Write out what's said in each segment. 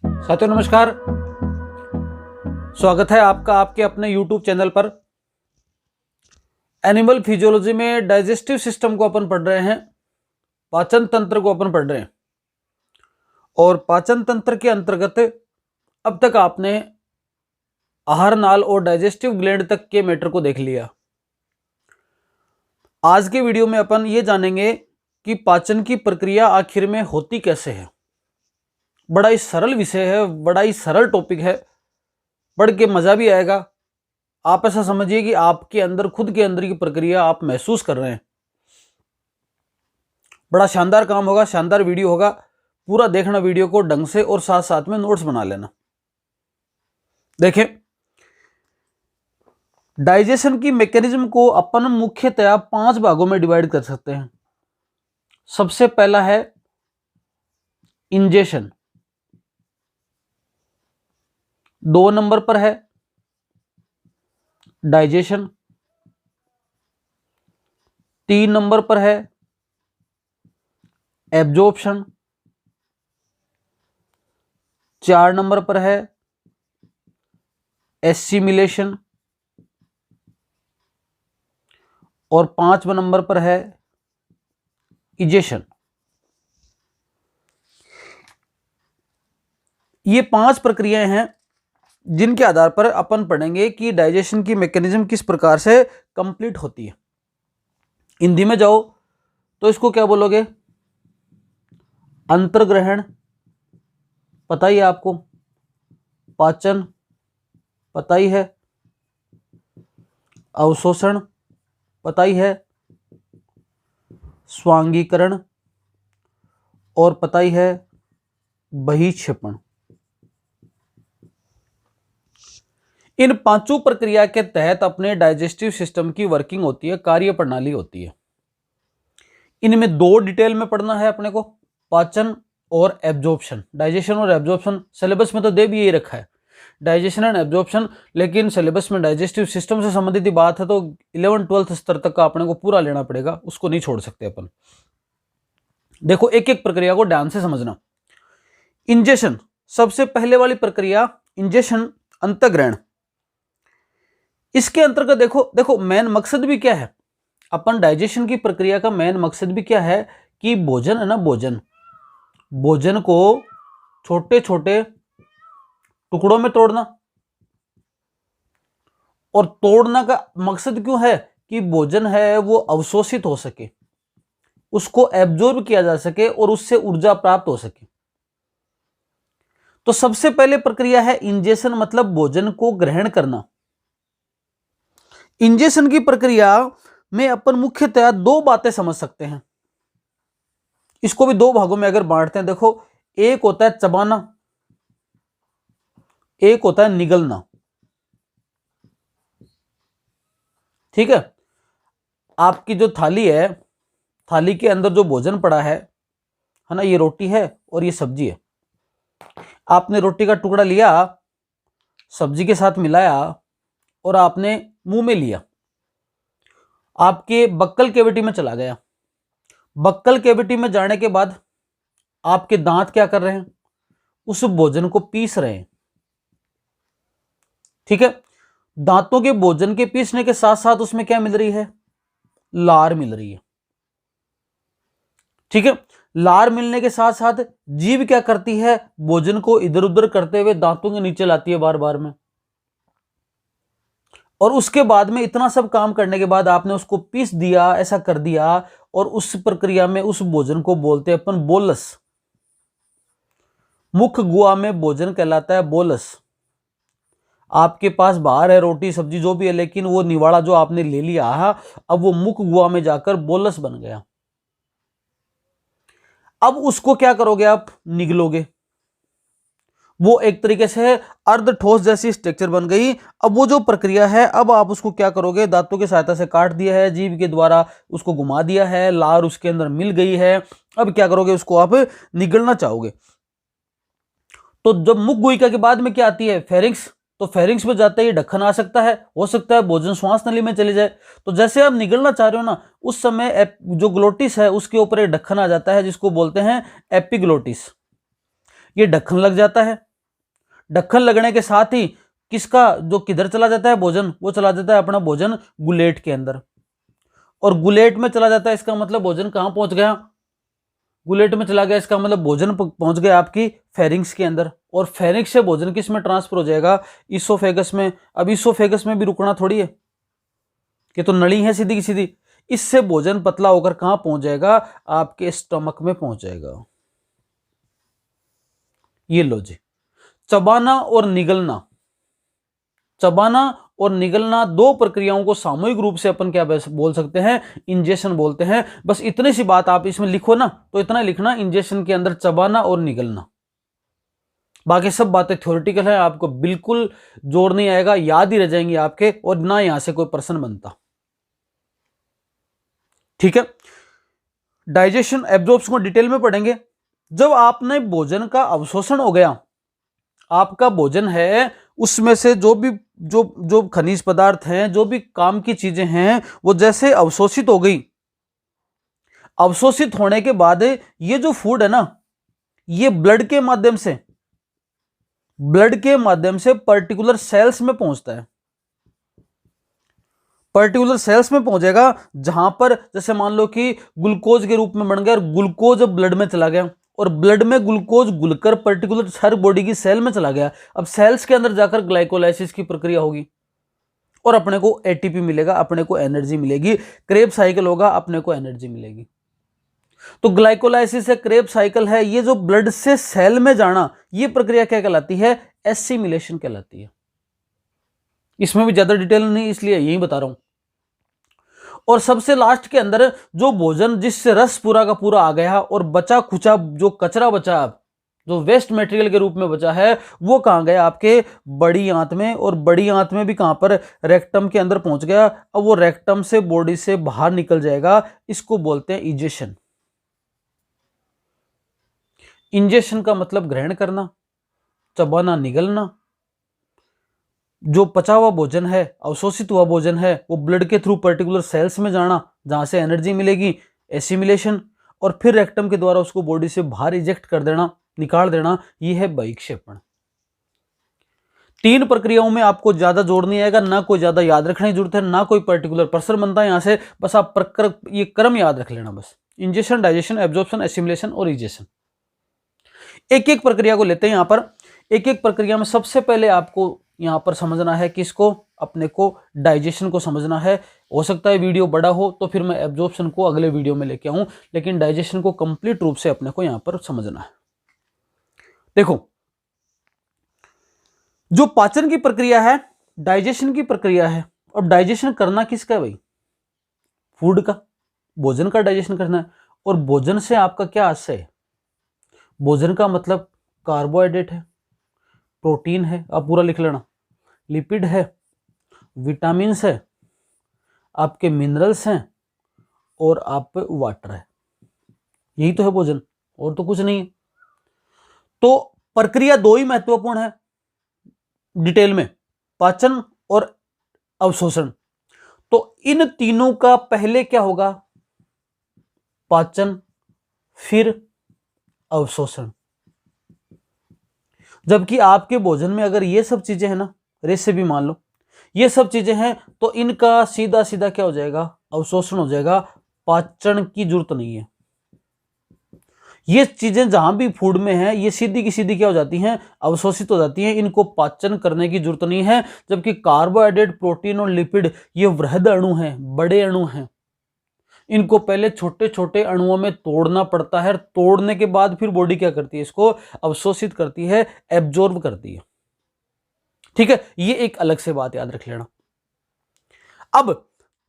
साथियों नमस्कार। स्वागत है आपका आपके अपने YouTube चैनल पर। एनिमल फिजियोलॉजी में डाइजेस्टिव सिस्टम को अपन पढ़ रहे हैं, पाचन तंत्र को अपन पढ़ रहे हैं। और पाचन तंत्र के अंतर्गत अब तक आपने आहार नाल और डाइजेस्टिव ग्लैंड तक के मैटर को देख लिया। आज के वीडियो में अपन ये जानेंगे कि पाचन की प्रक्रिया आखिर में होती कैसे है। बड़ा ही सरल विषय है, बड़ा ही सरल टॉपिक है, पढ़ के मजा भी आएगा। आप ऐसा समझिए कि आपके अंदर खुद के अंदर की प्रक्रिया आप महसूस कर रहे हैं। बड़ा शानदार काम होगा, शानदार वीडियो होगा। पूरा देखना वीडियो को ढंग से और साथ साथ में नोट्स बना लेना। देखें, डाइजेशन की मैकेनिज्म को अपन मुख्यतया 5 भागों में डिवाइड कर सकते हैं। सबसे पहला है इंजेशन, 2 नंबर पर है डाइजेशन, 3 नंबर पर है एब्जॉर्प्शन, 4 नंबर पर है एसिमिलेशन और 5वें नंबर पर है इजेशन। ये 5 प्रक्रियाएं हैं जिनके आधार पर अपन पढ़ेंगे कि डाइजेशन की मैकेनिज्म किस प्रकार से कंप्लीट होती है। हिंदी में जाओ तो इसको क्या बोलोगे? अंतर्ग्रहण पता ही है आपको, पाचन पता ही है, अवशोषण पता ही है, स्वांगीकरण और पता ही है बहिक्षेपण। इन 5 प्रक्रिया के तहत अपने डाइजेस्टिव सिस्टम की वर्किंग होती है, कार्य प्रणाली होती है। इनमें 2 डिटेल में पढ़ना है अपने को, पाचन और एब्जॉर्प्शन। डाइजेशन और एब्जॉर्प्शन सिलेबस में तो दे भी यही रखा है, डाइजेशन एंड एब्जॉर्प्शन, लेकिन सिलेबस में डाइजेस्टिव सिस्टम से संबंधित ही बात है तो 11-12th स्तर तक का अपने को पूरा लेना पड़ेगा, उसको नहीं छोड़ सकते अपन। देखो, एक एक प्रक्रिया को ध्यान से समझना। इंजेशन, सबसे पहले वाली प्रक्रिया इंजेशन, अंतःग्रहण। इसके अंतर्गत देखो मेन मकसद भी क्या है, अपन डाइजेशन की प्रक्रिया का मेन मकसद भी क्या है कि भोजन है ना, भोजन को छोटे छोटे टुकड़ों में तोड़ना। और तोड़ना का मकसद क्यों है कि भोजन है वो अवशोषित हो सके, उसको एब्जॉर्ब किया जा सके और उससे ऊर्जा प्राप्त हो सके। तो सबसे पहले प्रक्रिया है इंजेशन, मतलब भोजन को ग्रहण करना। इंजेशन की प्रक्रिया में अपन मुख्यतया 2 बातें समझ सकते हैं। इसको भी 2 भागों में अगर बांटते हैं, देखो, एक होता है चबाना, एक होता है निगलना। ठीक है, आपकी जो थाली है, थाली के अंदर जो भोजन पड़ा है ना, ये रोटी है और ये सब्जी है। आपने रोटी का टुकड़ा लिया, सब्जी के साथ मिलाया और आपने मुंह में लिया, आपके बक्कल कैविटी में चला गया। बक्कल कैविटी में जाने के बाद आपके दांत क्या कर रहे हैं? उस भोजन को पीस रहे हैं। ठीक है, दांतों के भोजन के पीसने के साथ साथ उसमें क्या मिल रही है? लार मिल रही है। ठीक है, लार मिलने के साथ साथ जीभ क्या करती है? भोजन को इधर उधर करते हुए दांतों के नीचे लाती है बार बार में। और उसके बाद में इतना सब काम करने के बाद आपने उसको पीस दिया, ऐसा कर दिया, और उस प्रक्रिया में उस भोजन को बोलते हैं अपन बोलस। मुख गुहा में भोजन कहलाता है बोलस। आपके पास बाहर है रोटी सब्जी जो भी है, लेकिन वो निवाड़ा जो आपने ले लिया, अब वो मुख गुहा में जाकर बोलस बन गया। अब उसको क्या करोगे? आप निगलोगे। वो एक तरीके से अर्ध ठोस जैसी स्ट्रक्चर बन गई। अब वो जो प्रक्रिया है, अब आप उसको क्या करोगे? दांतों की सहायता से काट दिया है, जीभ के द्वारा उसको घुमा दिया है, लार उसके अंदर मिल गई है। अब क्या करोगे? उसको आप निगलना चाहोगे। तो जब मुख गुहिका के बाद में क्या आती है? फेरिंक्स। तो फेरिंक्स में जाते ही ढक्कन आ सकता है, हो सकता है भोजन श्वास नली में चले जाए। तो जैसे आप निगलना चाह रहे हो ना, उस समय जो ग्लोटिस है उसके ऊपर एक ढक्कन आ जाता है जिसको बोलते हैं एपिग्लोटिस। ये ढक्कन लग जाता है। ढक्कन लगने के साथ ही किसका जो किधर चला जाता है भोजन, वो चला जाता है अपना भोजन गुलेट के अंदर, और गुलेट में चला जाता है, इसका मतलब भोजन कहां पहुंच गया, गुलेट में चला गया, इसका मतलब भोजन पहुंच गया आपकी फेरिंग्स के अंदर, और फेरिंग्स से भोजन किस में ट्रांसफर हो जाएगा, इसोफेगस में। अब इसोफेगस में भी रुकना थोड़ी है, कि तो नली है सीधी की सीधी, इससे भोजन पतला होकर कहां पहुंच जाएगा, आपके स्टमक में पहुंच जाएगा। ये लो जी, चबाना और निगलना, चबाना और निगलना दो प्रक्रियाओं को सामूहिक रूप से अपन क्या बोल सकते हैं, इंजेशन बोलते हैं। बस इतनी सी बात आप इसमें लिखो ना, तो इतना लिखना, इंजेशन के अंदर चबाना और निगलना, बाकी सब बातें थ्योरेटिकल है, आपको बिल्कुल जोर नहीं आएगा, याद ही रह जाएंगे आपके, और ना यहां से कोई प्रश्न बनता। ठीक है, डाइजेशन एब्जॉर्प्शन को डिटेल में पढ़ेंगे। जब आपने भोजन का अवशोषण हो गया, आपका भोजन है उसमें से जो भी जो खनिज पदार्थ हैं, जो भी काम की चीजें हैं, वो जैसे अवशोषित हो गई, अवशोषित होने के बाद ये जो फूड है ना, ये ब्लड के माध्यम से पर्टिकुलर सेल्स में पहुंचता है, पर्टिकुलर सेल्स में पहुंचेगा, जहां पर जैसे मान लो कि ग्लूकोज के रूप में बन गया, और ग्लूकोज ब्लड में चला गया, और ब्लड में ग्लूकोज घुलकर पर्टिकुलर हर बॉडी की सेल में चला गया। अब सेल्स के अंदर जाकर ग्लाइकोलाइसिस की प्रक्रिया होगी, और अपने को एटीपी मिलेगा, अपने को एनर्जी मिलेगी, क्रेब साइकिल होगा, अपने को एनर्जी मिलेगी। तो ग्लाइकोलाइसिस है, क्रेब साइकिल है, ये जो ब्लड से सेल में जाना, ये प्रक्रिया क्या कहलाती है, एसिमिलेशन कहलाती है। इसमें भी ज्यादा डिटेल नहीं, इसलिए यही बता रहा हूं। और सबसे लास्ट के अंदर जो भोजन जिससे रस पूरा का पूरा आ गया, और बचा खुचा जो कचरा बचा, जो वेस्ट मटेरियल के रूप में बचा है, वो कहां गया, आपके बड़ी आंत में, और बड़ी आंत में भी कहां पर, रेक्टम के अंदर पहुंच गया। अब वो रेक्टम से बॉडी से बाहर निकल जाएगा, इसको बोलते हैं इंजेशन। इंजेशन का मतलब ग्रहण करना, चबाना, निगलना। जो पचा हुआ भोजन है, अवशोषित हुआ भोजन है, वो ब्लड के थ्रू पर्टिकुलर सेल्स में जाना, जहां से एनर्जी मिलेगी, एसिमिलेशन, और फिर रेक्टम के द्वारा उसको बॉडी से बाहर इजेक्ट कर देना, निकाल देना, ये है बहिक्षेपण। तीन प्रक्रियाओं में आपको ज्यादा जोड़ नहीं आएगा, ना कोई ज्यादा याद रखने की जरूरत है, ना कोई पर्टिकुलर प्रश्न बनता है यहां से, बस आप ये क्रम याद रख लेना बस, इंजेशन, डाइजेशन, एब्जॉर्प्शन, एसिमिलेशन और इजेशन। एक एक प्रक्रिया को लेते हैं यहां पर। एक एक प्रक्रिया में सबसे पहले आपको यहां पर समझना है कि इसको, अपने को डाइजेशन को समझना है। हो सकता है वीडियो बड़ा हो तो फिर मैं एब्जॉर्प्शन को अगले वीडियो में लेके आऊं, लेकिन डाइजेशन को कंप्लीट रूप से अपने को यहां पर समझना है। देखो, जो पाचन की प्रक्रिया है, डाइजेशन की प्रक्रिया है। अब डाइजेशन करना किसका है भाई, फूड का, भोजन का डाइजेशन करना है। और भोजन से आपका क्या आशय है, भोजन का मतलब कार्बोहाइड्रेट है, प्रोटीन है, आप पूरा लिख लेना, लिपिड है, विटामिन्स है, आपके मिनरल्स हैं, और आप पे वाटर है। यही तो है भोजन, और तो कुछ नहीं है। तो प्रक्रिया दो ही महत्वपूर्ण है डिटेल में, पाचन और अवशोषण। तो इन तीनों का पहले क्या होगा, पाचन, फिर अवशोषण। जबकि आपके भोजन में अगर ये सब चीजें हैं ना, रेसिपी मान लो, ये सब चीजें हैं, तो इनका सीधा सीधा क्या हो जाएगा, अवशोषण हो जाएगा, पाचन की जरूरत नहीं है। ये चीजें जहां भी फूड में है, ये सीधी की सीधी क्या हो जाती हैं, अवशोषित हो जाती हैं, इनको पाचन करने की जरूरत नहीं है। जबकि कार्बोहाइड्रेट, प्रोटीन और लिपिड ये वृहद अणु हैं, बड़े अणु हैं, इनको पहले छोटे छोटे अणुओं में तोड़ना पड़ता है, तोड़ने के बाद फिर बॉडी क्या करती है, इसको अवशोषित करती है, एब्जॉर्ब करती है। ठीक है, ये एक अलग से बात याद रख लेना। अब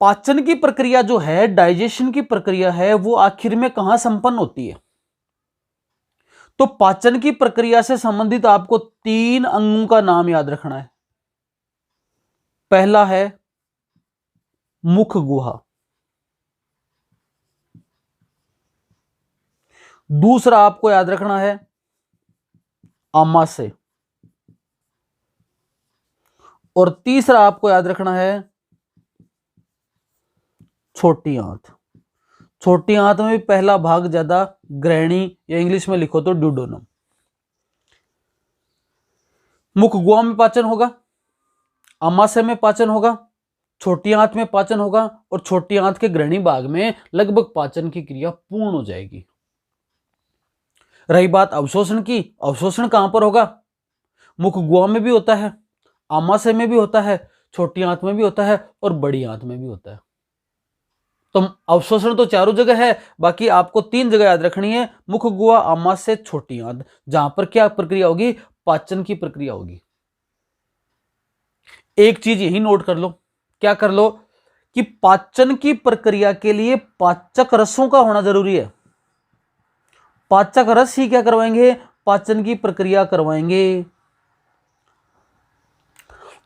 पाचन की प्रक्रिया जो है, डाइजेशन की प्रक्रिया है, वो आखिर में कहां संपन्न होती है। तो पाचन की प्रक्रिया से संबंधित आपको तीन अंगों का नाम याद रखना है। पहला है मुख गुहा, दूसरा आपको याद रखना है आमाशय, और तीसरा आपको याद रखना है छोटी आंत। छोटी आंत में भी पहला भाग ज्यादा ग्रहणी, या इंग्लिश में लिखो तो ड्यूडोनम। मुख गुहा में पाचन होगा, आमाशय में पाचन होगा, छोटी आंत में पाचन होगा और छोटी आंत के ग्रहणी भाग में लगभग पाचन की क्रिया पूर्ण हो जाएगी। रही बात अवशोषण की, अवशोषण कहां पर होगा? मुख गुहा में भी होता है, आमाशय में भी होता है, छोटी आंत में भी होता है और बड़ी आंत में भी होता है। तो अवशोषण तो चारों जगह है, बाकी आपको 3 जगह याद रखनी है, मुख गुहा, आमाशय, छोटी आंत, जहां पर क्या प्रक्रिया होगी? पाचन की प्रक्रिया होगी। एक चीज यही नोट कर लो, क्या कर लो कि पाचन की प्रक्रिया के लिए पाचक रसों का होना जरूरी है। पाचक रस ही क्या करवाएंगे? पाचन की प्रक्रिया करवाएंगे।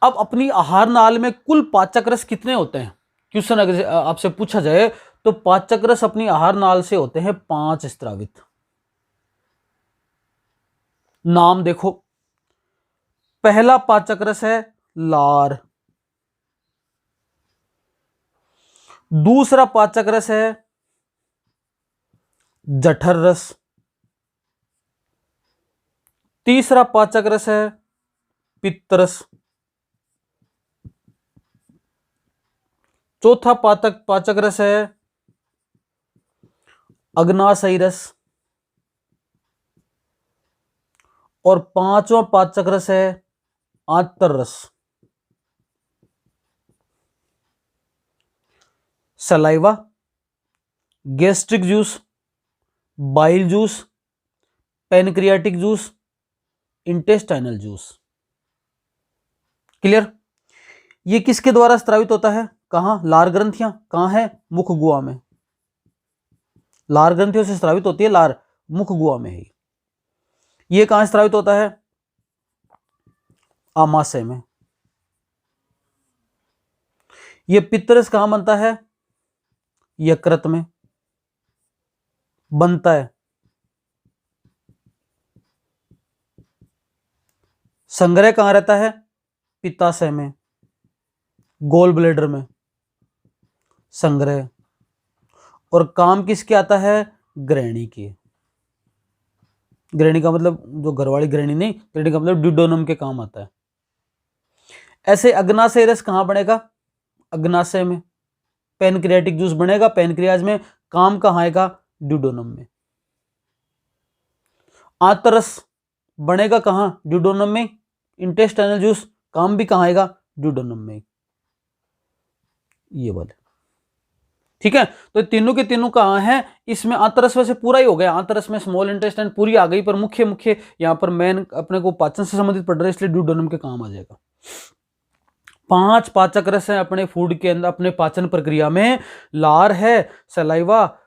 अब अपनी आहार नाल में कुल पाचक रस कितने होते हैं? क्वेश्चन अगर आपसे पूछा जाए तो पाचक रस अपनी आहार नाल से होते हैं 5 स्रावित। नाम देखो, पहला पाचक रस है लार, दूसरा पाचक रस है जठर रस, तीसरा पाचक रस है पित्त रस, चौथा पाचक रस है अग्नाशयी रस और 5वां पाचक रस है आंतर रस। Saliva, gastric juice, bile juice, pancreatic juice, intestinal juice. Clear? ये किसके द्वारा स्रावित होता है? कहां? लार ग्रंथियां कहां है? मुख गुहा में। लार ग्रंथियों से स्रावित होती है लार, मुख गुहा में ही। ये कहां स्रावित होता है? आमाशय में। ये पित्तरस कहां बनता है? यकृत में बनता है। संग्रह कहां रहता है? पित्ताशय में, गोल ब्लेडर में संग्रह। और काम किसके आता है? ग्रहणी के। ग्रहणी का मतलब जो घरवाली ग्रहणी नहीं, ग्रहणी का मतलब ड्यूडेनम के काम आता है। ऐसे अग्नाशय रस कहां बनेगा? अग्नाशय में। पैनक्रियाटिक जूस बनेगा पैनक्रियाज में, काम कहां आएगा? ड्यूडेनम में। आंतरस बनेगा कहां? ड्यूडेनम में। इंटेस्टाइनल जूस काम भी कहां आएगा? ड्यूडेनम में। ये वाले, ठीक है। तो तीनों के तीनों कहां है? इसमें आंतरस वैसे पूरा ही हो गया, आंतरस में स्मॉल इंटेस्टाइन पूरी आ गई, पर मुख्य यहां पर मेन अपने को पाचन से संबंधित पढ़ रहे हैं, इसलिए ड्यूडेनम के काम आ जाएगा। 5 पाचक रस है अपने फूड के अंदर, अपने पाचन प्रक्रिया में। लार है, सलाइवा,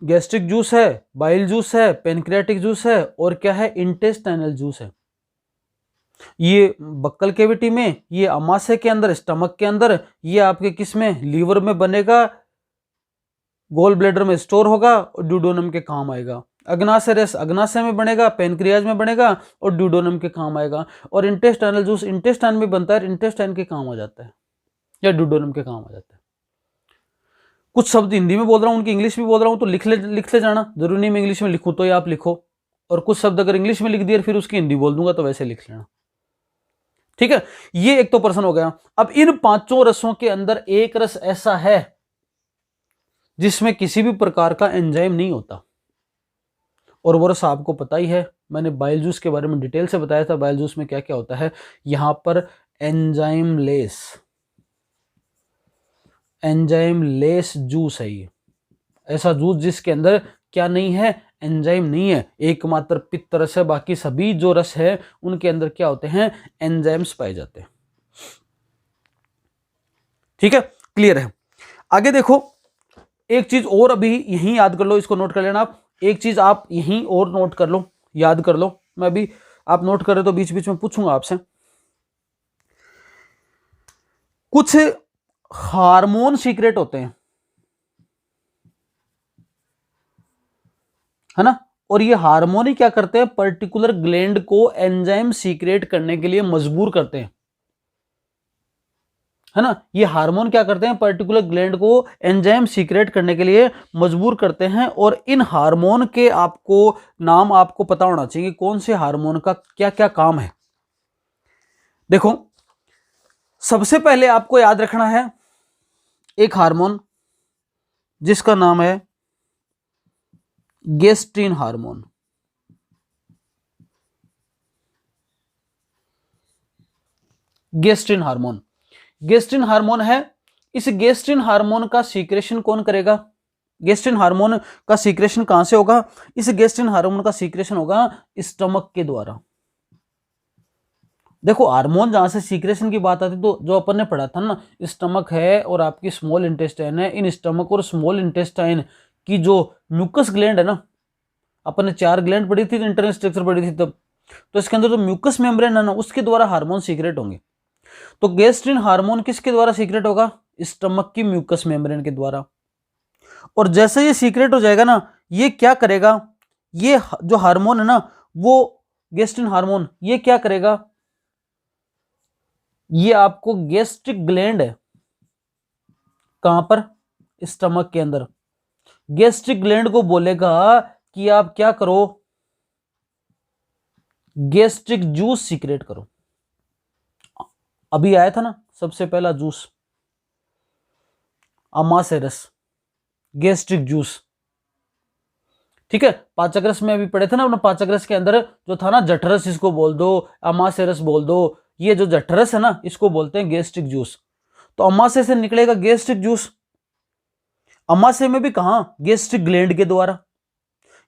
गैस्ट्रिक जूस है, बाइल जूस है, पेनक्रियाटिक जूस है और क्या है? इंटेस्टाइनल जूस है। ये बक्कल कैविटी में, ये आमाशय के अंदर, स्टमक के अंदर, ये आपके किस में? लीवर में बनेगा, गोल ब्लैडर में स्टोर होगा और ड्यूडेनम के काम आएगा। अग्नाशय रस अग्नाशय में बनेगा, पैनक्रियाज में बनेगा और ड्यूडेनम के काम आएगा। और इंटेस्टाइनल जूस इंटेस्टाइन में बनता है, इंटेस्टाइन के काम आ जाता है या ड्यूडेनम के काम आ जाता है। कुछ शब्द हिंदी में बोल रहा हूं, उनकी इंग्लिश भी बोल रहा हूं, तो लिख ले जाना, जरूरी नहीं मैं इंग्लिश में लिखूं तो आप लिखो, और कुछ शब्द अगर इंग्लिश में लिख दिए फिर उसकी हिंदी बोल दूंगा तो वैसे लिख लेना, ठीक है। ये एक तो प्रश्न हो गया। अब इन 5 रसों के अंदर एक रस ऐसा है जिसमें किसी भी प्रकार का एंजाइम नहीं होता, और वो रस आपको पता ही है, मैंने बाइल जूस के बारे में डिटेल से बताया था। बाइल जूस में क्या क्या होता है, यहां पर एंजाइम लेस जूस है। ये ऐसा जूस जिसके अंदर क्या नहीं है? एंजाइम नहीं है, एकमात्र पित्त रस है, बाकी सभी जो रस है उनके अंदर क्या होते हैं? एंजाइम्स पाए जाते हैं, ठीक है। क्लियर है? आगे देखो, एक चीज और अभी यहीं याद कर लो, इसको नोट कर लेना आप। एक चीज आप यहीं और नोट कर लो, याद कर लो, मैं अभी आप नोट कर रहे तो बीच बीच में पूछूंगा आपसे। कुछ हार्मोन सीक्रेट होते हैं, है ना, और ये हार्मोन ही क्या करते हैं? पर्टिकुलर ग्लैंड को एंजाइम सीक्रेट करने के लिए मजबूर करते हैं, है ना। ये हार्मोन क्या करते हैं? पर्टिकुलर ग्लैंड को एंजाइम सीक्रेट करने के लिए मजबूर करते हैं। और इन हार्मोन के आपको नाम आपको पता होना चाहिए, कौन से हार्मोन का क्या क्या काम है। देखो, सबसे पहले आपको याद रखना है एक हार्मोन जिसका नाम है गेस्ट्रिन हार्मोन। गेस्ट्रिन हार्मोन, गेस्ट्रिन हार्मोन है। इस गेस्ट्रिन हार्मोन का सीक्रेशन कौन करेगा? गेस्ट्रिन हार्मोन का सीक्रेशन कहां से होगा? इस गेस्ट्रिन हार्मोन का सीक्रेशन होगा स्टमक के द्वारा। देखो, हार्मोन जहां से सीक्रेशन की बात आती तो जो अपन ने पढ़ा था ना, स्टमक है और आपकी स्मॉल इंटेस्टाइन है, इन स्टमक और स्मॉल इंटेस्टाइन की जो म्यूकस ग्लैंड है ना, अपन ने 4 ग्लैंड पढ़ी थी, इंटरनल स्ट्रक्चर पढ़ी थी तब, तो इसके अंदर जो म्यूकस मेम्ब्रेन है ना, उसके द्वारा हार्मोन सीक्रेट होंगे। तो गेस्ट्रिन हार्मोन किसके द्वारा सीक्रेट होगा? स्टमक की म्यूकस मेम्ब्रेन के द्वारा। और जैसे ये सीक्रेट हो जाएगा ना, ये क्या करेगा, ये जो हार्मोन है ना, वो गेस्ट्रिन हार्मोन ये क्या करेगा, ये आपको गैस्ट्रिक ग्लैंड है, कहां पर? स्टमक के अंदर। गैस्ट्रिक ग्लैंड को बोलेगा कि आप क्या करो, गैस्ट्रिक जूस सीक्रेट करो। अभी आया था ना सबसे पहला जूस, अमासेरस, गैस्ट्रिक जूस, ठीक है। पाचक में अभी पढ़े थे ना अपना, पाचक के अंदर जो था ना जठरस, इसको बोल दो, अमासेरस बोल दो, ये जो जठरस है ना, इसको बोलते हैं गैस्ट्रिक जूस। तो अमाशय से निकलेगा गैस्ट्रिक जूस। अमाशय में भी कहां? गैस्ट्रिक ग्लैंड के द्वारा।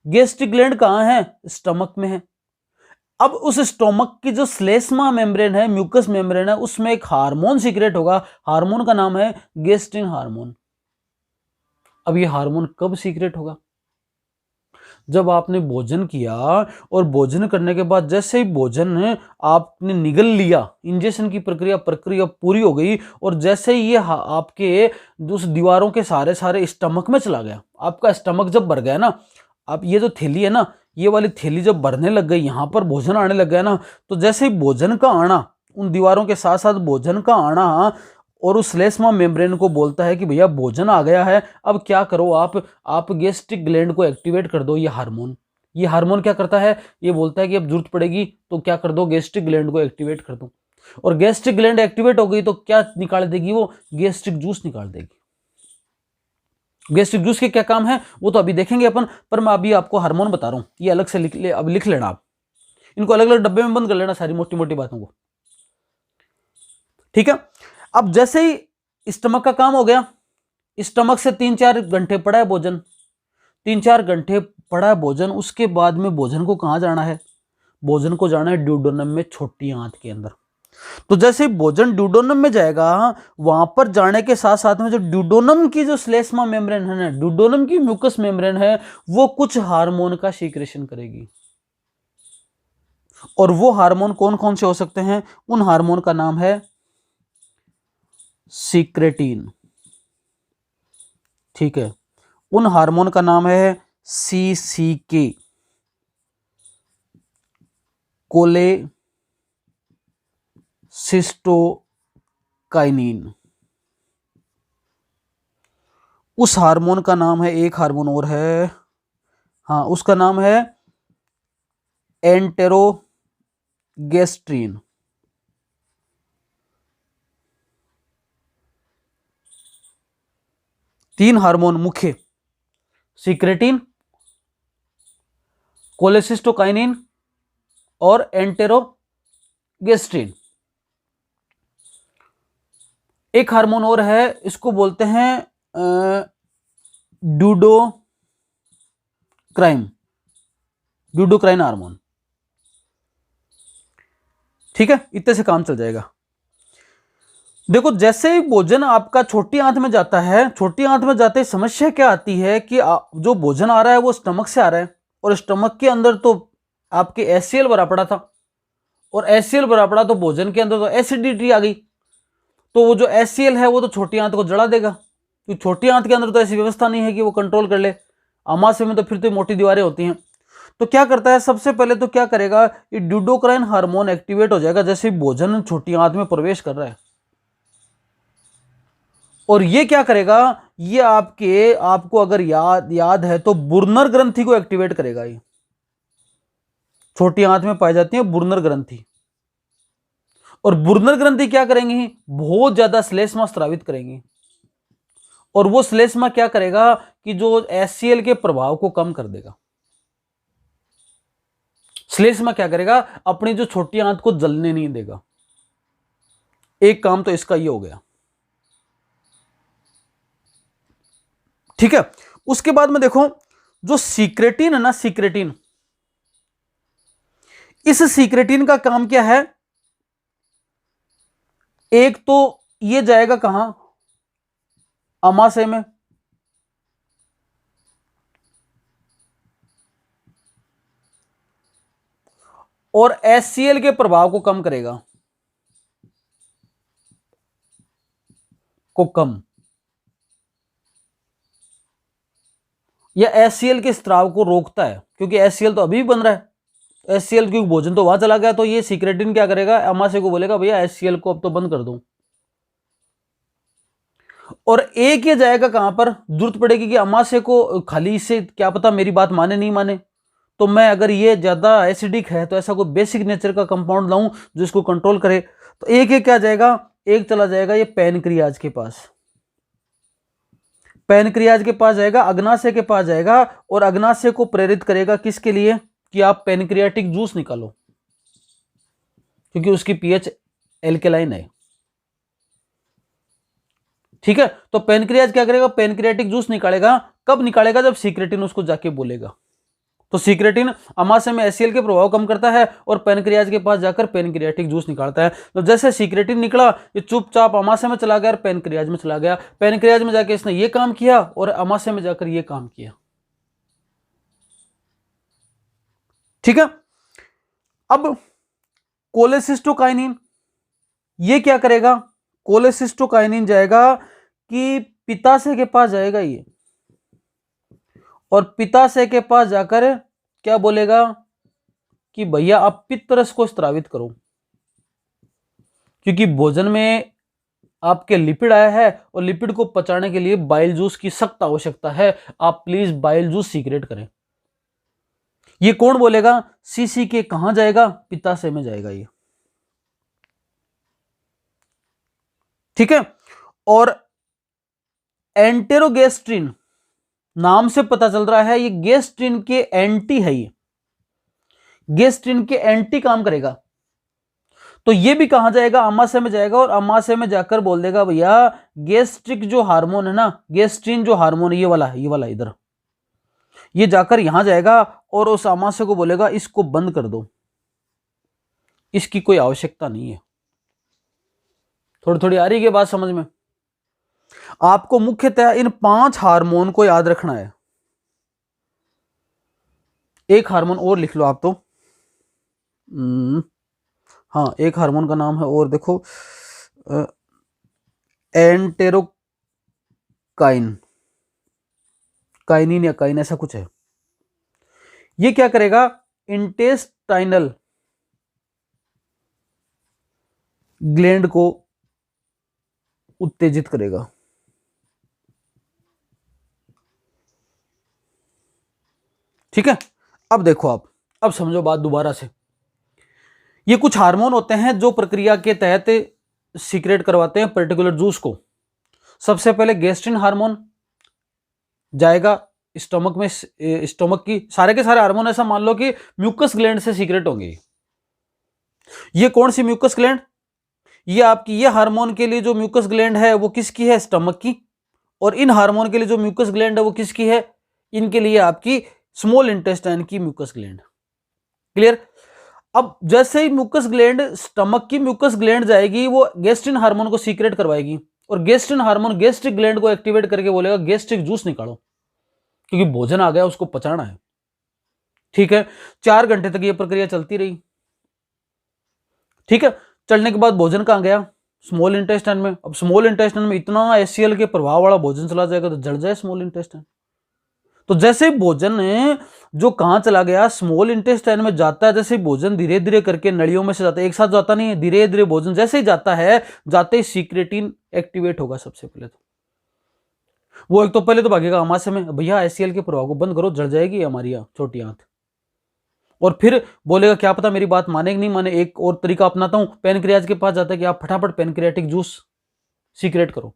गैस्ट्रिक ग्लैंड कहां है? स्टमक में है। अब उस स्टोमक की जो श्लेष्मा मेम्ब्रेन है, म्यूकस मेम्ब्रेन है, उसमें एक हार्मोन सीक्रेट होगा, हार्मोन का नाम है गेस्ट्रिन हार्मोन। अब ये हार्मोन कब सीक्रेट होगा? जब आपने भोजन किया और भोजन करने के बाद जैसे ही भोजन आपने निगल लिया, इंजेक्शन की प्रक्रिया पूरी हो गई, और जैसे ही ये आपके उस दीवारों के सारे स्टमक में चला गया, आपका स्टमक जब भर गया ना, आप ये जो थैली है ना, ये वाली थैली जब भरने लग गई, यहां पर भोजन आने लग गया ना, तो जैसे ही भोजन का आना, उन दीवारों के साथ साथ भोजन का आना, और उस श्लेष्मा मेम्ब्रेन को बोलता है कि भैया भोजन आ गया है, अब क्या करो आप गैस्ट्रिक ग्लैंड को एक्टिवेट कर दो। ये हार्मोन क्या करता है? ये बोलता है कि अब जरूरत पड़ेगी तो क्या कर दो, गैस्ट्रिक ग्लैंड को एक्टिवेट कर दो। और गैस्ट्रिक ग्लैंड एक्टिवेट हो गई तो क्या निकाल देगी? वो गैस्ट्रिक जूस निकाल देगी। गैस्ट्रिक जूस के क्या काम है वो तो अभी देखेंगे अपन, पर मैं अभी आपको हार्मोन बता रहा हूं, ये अलग से लिख लेना आप, इनको अलग अलग डब्बे में बंद कर लेना, सारी मोटी मोटी बातों को, ठीक है। अब जैसे ही स्टमक का काम हो गया, स्टमक से 3-4 घंटे पड़ा है भोजन, 3-4 घंटे पड़ा है भोजन, उसके बाद में भोजन को कहां जाना है? भोजन को जाना है ड्यूडेनम में, छोटी आंत के अंदर। तो जैसे भोजन ड्यूडेनम में जाएगा, वहां पर जाने के साथ साथ में जो ड्यूडेनम की जो श्लेष्मा मेम्ब्रेन है ना, ड्यूडेनम की म्यूकस मेम्ब्रेन है, वो कुछ हार्मोन का सीक्रेशन करेगी। और वो हार्मोन कौन कौन से हो सकते हैं? उन हार्मोन का नाम है सीक्रेटिन, ठीक है। उन हार्मोन का नाम है CCK, कोलेसिस्टोकाइनिन। उस हार्मोन का नाम है, एक हार्मोन और है, हाँ, उसका नाम है एंटेरोगेस्ट्रीन। तीन हार्मोन मुख्य, सीक्रेटिन, कोलेसिस्टोकाइनिन और एंटेरोगेस्ट्रीन। एक हार्मोन और है, इसको बोलते हैं ड्यूडोक्राइन हार्मोन, ठीक है। इतने से काम चल जाएगा। देखो, जैसे ही भोजन आपका छोटी आंत में जाता है, छोटी आंत में जाते ही समस्या क्या आती है कि जो भोजन आ रहा है वो स्टमक से आ रहा है, और स्टमक के अंदर तो आपके HCl भरा पड़ा था, और HCl भरा पड़ा तो भोजन के अंदर तो एसिडिटी आ गई, तो वो जो HCl है वो तो छोटी आंत को जला देगा, क्योंकि छोटी आंत के अंदर तो ऐसी व्यवस्था नहीं है कि वो कंट्रोल कर ले। अमाशय में तो फिर तो मोटी दीवारें होती हैं। तो क्या करता है, सबसे पहले तो क्या करेगा, ये ड्यूडोक्राइन हार्मोन एक्टिवेट हो जाएगा जैसे भोजन छोटी आंत में प्रवेश कर रहा है। और ये क्या करेगा, ये आपको अगर याद है तो बुर्नर ग्रंथि को एक्टिवेट करेगा। ये छोटी आंत में पाई जाती है बुर्नर ग्रंथि, और बुर्नर ग्रंथि क्या करेंगी, बहुत ज्यादा श्लेष्मा स्रावित करेंगी, और वो श्लेष्मा क्या करेगा कि जो HCl के प्रभाव को कम कर देगा। श्लेष्मा क्या करेगा, अपनी जो छोटी आंत को जलने नहीं देगा। एक काम तो इसका ये हो गया, ठीक है। उसके बाद में देखो जो सीक्रेटिन है ना, सीक्रेटिन, इस सीक्रेटिन का काम क्या है, एक तो ये जाएगा कहां, अमाशय में, और HCl के प्रभाव को कम करेगा, को कम, या HCl के स्त्राव को रोकता है, क्योंकि HCl तो अभी भी बन रहा है, HCl क्योंकि भोजन तो वहां चला गया, तो ये सीक्रेटिन क्या करेगा, अमाशय को बोलेगा भैया HCl को अब तो बंद कर दो। और एक ये जाएगा कहां पर, जरूरत पड़ेगी कि अमाशय को खाली से क्या पता मेरी बात माने नहीं माने, तो मैं अगर ये ज्यादा एसिडिक है तो ऐसा कोई बेसिक नेचर का कंपाउंड लाऊं जो इसको कंट्रोल करे। तो एक एक क्या जाएगा, एक चला जाएगा ये पैनक्रियाज के पास, पैनक्रियाज के पास जाएगा, अग्नाशय के पास जाएगा, और अग्नाशय को प्रेरित करेगा किसके लिए, कि आप पैनक्रियाटिक जूस निकालो, क्योंकि उसकी पीएच एल्केलाइन है, ठीक है। तो पैनक्रियाज क्या करेगा, पैनक्रियाटिक जूस निकालेगा, कब निकालेगा, जब सीक्रेटिन उसको जाके बोलेगा। तो सीक्रेटिन अमाशय में HCl के प्रभाव कम करता है, और पैनक्रियाज के पास जाकर पैनक्रियाटिक जूस निकालता है। तो जैसे सीक्रेटिन निकला, ये चुपचाप अमाशय में चला गया और पैनक्रियाज में चला गया, पैनक्रियाज में जाके इसने ये काम किया और अमाशय में जाकर ये काम किया, ठीक है। अब कोलेसिस्टोकाइनिन, ये क्या करेगा, कोलेसिस्टोकाइनिन जाएगा कि पित्ताशय के पास जाएगा ये, और पित्ताशय के पास जाकर क्या बोलेगा कि भैया आप पित्तरस को स्त्रावित करो, क्योंकि भोजन में आपके लिपिड आया है, और लिपिड को पचाने के लिए बाइल जूस की सख्त आवश्यकता है, आप प्लीज बाइल जूस सीक्रेट करें। ये कौन बोलेगा, सीसी के कहां जाएगा, पित्ताशय में जाएगा ये, ठीक है। और एंटेरोगेस्ट्रिन, नाम से पता चल रहा है ये गेस्ट्रिन के एंटी है, ये गेस्ट्रिन के एंटी काम करेगा। तो ये भी कहां जाएगा, अमाशय में जाएगा, और अमाशय में जाकर बोल देगा भैया गेस्ट्रिक जो हार्मोन है ना, गेस्ट्रिन जो हार्मोन ये वाला इधर, ये जाकर यहां जाएगा और उस अमाशय को बोलेगा इसको बंद कर दो, इसकी कोई आवश्यकता नहीं है। थोड़ी थोड़ी आ रही है बात समझ में। आपको मुख्यतः इन 5 हार्मोन को याद रखना है। एक हार्मोन और लिख लो आप तो, हाँ एक हार्मोन का नाम है और देखो, एंटेरोकाइन, काइनिन या काइन ऐसा कुछ है। ये क्या करेगा, इंटेस्टाइनल ग्लैंड को उत्तेजित करेगा, ठीक है। अब देखो आप, अब समझो बात दोबारा से। ये कुछ हार्मोन होते हैं जो प्रक्रिया के तहत सीक्रेट करवाते हैं पर्टिकुलर जूस को। सबसे पहले गेस्ट्रिन हार्मोन जाएगा स्टोमक में, स्टोमक की सारे के सारे हार्मोन ऐसा मान लो कि म्यूकस ग्लैंड से सीक्रेट होंगे। ये कौन सी म्यूकस ग्लैंड, ये आपकी, ये हार्मोन के लिए जो म्यूकस ग्लैंड है वो किसकी है, स्टमक की, और इन हार्मोन के लिए जो म्यूकस ग्लैंड है वो किसकी है, इनके लिए आपकी स्मॉल इंटेस्टाइन की म्यूकस ग्लैंड। क्लियर। अब जैसे ही म्यूकस ग्लैंड, स्टमक की म्यूकस ग्लैंड जाएगी, वो गेस्ट्रिन हार्मोन को सीक्रेट करवाएगी, और गेस्ट्रिन हार्मोन गैस्ट्रिक ग्लैंड को एक्टिवेट करके बोलेगा गैस्ट्रिक जूस निकालो, क्योंकि भोजन आ गया उसको पचाना है, ठीक है। 4 घंटे तक ये प्रक्रिया चलती रही, ठीक है। चलने के बाद भोजन कहां गया, स्मॉल इंटेस्टाइन में। अब स्मॉल इंटेस्टाइन में इतना HCl के प्रभाव वाला भोजन चला जाएगा तो जल जाए स्मॉल इंटेस्टाइन। तो जैसे भोजन जो कहां चला गया, स्मॉल इंटेस्टाइन में जाता है, जैसे भोजन धीरे धीरे करके नलियों में से जाता है, एक साथ जाता नहीं है, धीरे धीरे भोजन जैसे ही जाता है, जाते ही सीक्रेटिन एक्टिवेट होगा सबसे पहले। तो वो एक तो पहले तो भागेगा अमाशय में, भैया HCl के प्रभाव को बंद करो, जल जाएगी हमारी छोटी आंत, और फिर बोलेगा क्या पता मेरी बात माने कि नहीं माने। एक और तरीका अपनाता हूं, पैनक्रियाज के पास जाता है कि आप फटाफट पैनक्रियाटिक जूस सीक्रेट करो,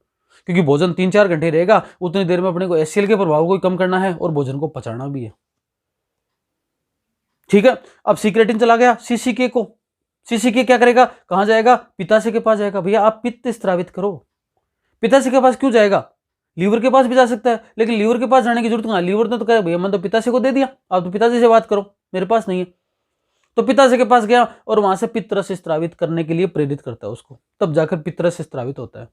क्योंकि भोजन 3-4 घंटे रहेगा, उतनी देर में अपने को एचसीएल के प्रभाव को कम करना है और भोजन को पचाना भी है। ठीक है, अब सीक्रेटिन चला गया सीसीके को। सीसीके क्या करेगा, कहां जाएगा, पित्ताशय के पास जाएगा। भैया आप पित्त स्त्रावित करो। पित्ताशय के पास क्यों जाएगा, लीवर के पास भी जा सकता है, लेकिन लीवर के पास जाने की जरूरत कहां, लीवर ने तो कहा भैया मैंने तो पित्ताशय को दे दिया, आप तो पित्ताशय से बात करो, मेरे पास नहीं है। तो पित्ताशय के पास गया और वहां से पित्तरस स्त्रावित करने के लिए प्रेरित करता है उसको, तब जाकर पित्तरस स्त्रावित होता है।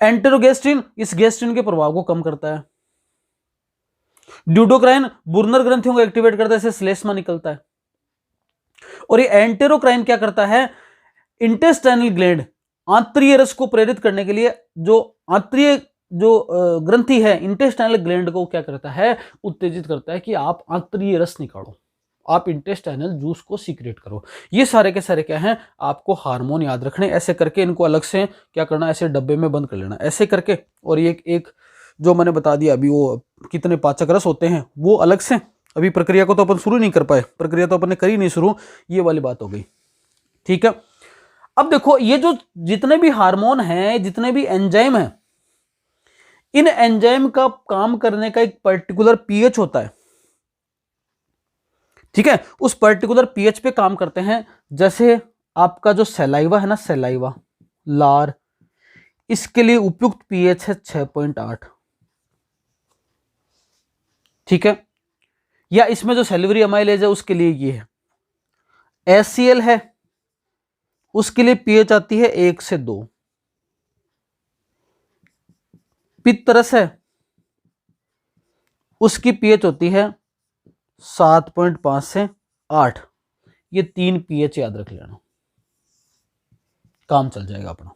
एंटेरोगेस्ट्रिन इस गैस्ट्रिन के प्रभाव को कम करता है। ड्यूडोक्राइन बुर्नर ग्रंथियों को एक्टिवेट करता है, इससे श्लेष्मा निकलता है। और ये एंटेरोक्राइन क्या करता है, इंटेस्टाइनल ग्लैंड आंतरीय रस को प्रेरित करने के लिए, जो आंतरीय जो ग्रंथि है इंटेस्टाइनल ग्लैंड को क्या करता है, उत्तेजित करता है कि आप आंतरीय रस निकालो, आप इंटेस्टाइनल जूस को सीक्रेट करो। ये सारे के सारे क्या हैं, आपको हार्मोन याद रखने, ऐसे करके इनको अलग से क्या करना, ऐसे डब्बे में बंद कर लेना ऐसे करके। और ये एक जो मैंने बता दिया अभी, वो कितने पाचक रस होते हैं वो अलग से। अभी प्रक्रिया को तो अपन शुरू नहीं कर पाए, प्रक्रिया तो अपन ने करी नहीं शुरू, ये वाली बात हो गई। ठीक है, अब देखो ये जो जितने भी हार्मोन हैं, जितने भी एंजाइम हैं, इन एंजाइम का काम करने का एक पर्टिकुलर पीएच होता है। ठीक है, उस पर्टिकुलर पीएच पे काम करते हैं। जैसे आपका जो सलाइवा है ना, सलाइवा लार, इसके लिए उपयुक्त पीएच है 6.8। ठीक है, या इसमें जो सैलिवरी अमाइलेज है उसके लिए ये है। एचसीएल है, उसके लिए पीएच आती है 1 से 2। पित्तरस है, उसकी पीएच होती है 7.5 से 8। ये 3 पीएच याद रख लेना, काम चल जाएगा अपना।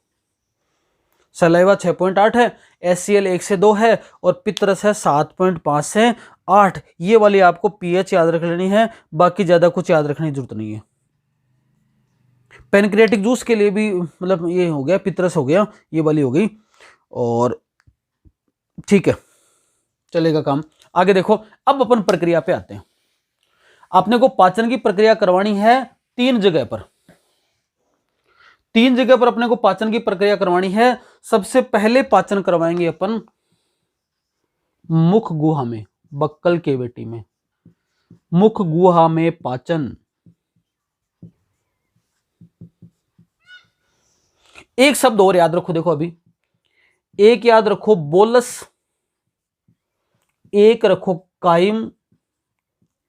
सलाइवा 6.8 है, एचसीएल 1 से 2 है, और पित्तरस है 7.5 से 8। ये वाली आपको पीएच याद रख लेनी है, बाकी ज्यादा कुछ याद रखने की जरूरत नहीं है। पैनक्रियाटिक जूस के लिए भी मतलब ये हो गया, पित्तरस हो गया, ये वाली हो गई। और ठीक है, चलेगा काम। आगे देखो, अब अपन प्रक्रिया पे आते हैं। आपने को पाचन की प्रक्रिया करवानी है 3 जगह पर। 3 जगह पर अपने को पाचन की प्रक्रिया करवानी है। सबसे पहले पाचन करवाएंगे अपन मुख गुहा में, बक्कल केविटी में, मुख गुहा में पाचन। एक शब्द और याद रखो, देखो अभी एक याद रखो बोलस, एक रखो कायम,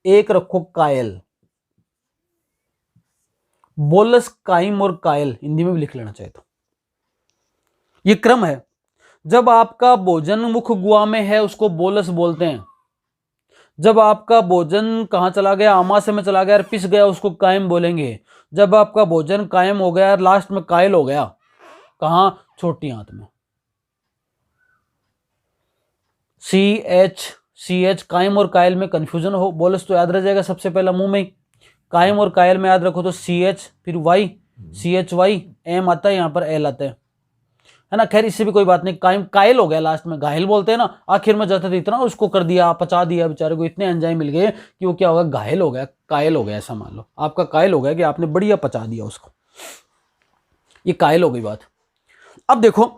एक रखो कायल। बोलस, कायम और कायल हिंदी में भी लिख लेना चाहिए। तो ये क्रम है। जब आपका भोजन मुख गुहा में है उसको बोलस बोलते हैं। जब आपका भोजन कहां चला गया, आमाशय में चला गया और पिस गया, उसको कायम बोलेंगे। जब आपका भोजन कायम हो गया और लास्ट में कायल हो गया, कहां, छोटी आंत में, CH कायम और कायल में कंफ्यूजन हो, बोलस तो याद रह जाएगा सबसे पहला मुंह में ही। कायम और कायल में याद रखो तो CH, फिर Y, CHY, M आता है, यहां पर L आता है ना। खैर इससे भी कोई बात नहीं, कायम कायल हो गया, लास्ट में घायल बोलते हैं ना, आखिर में जाते थे, इतना उसको कर दिया, पचा दिया बेचारे को, इतने एंजाइम मिल गए कि वो क्या होगा, घायल हो गया, कायल हो गया। ऐसा मान लो आपका कायल हो गया कि आपने बढ़िया पचा दिया उसको, ये कायल हो गई बात। अब देखो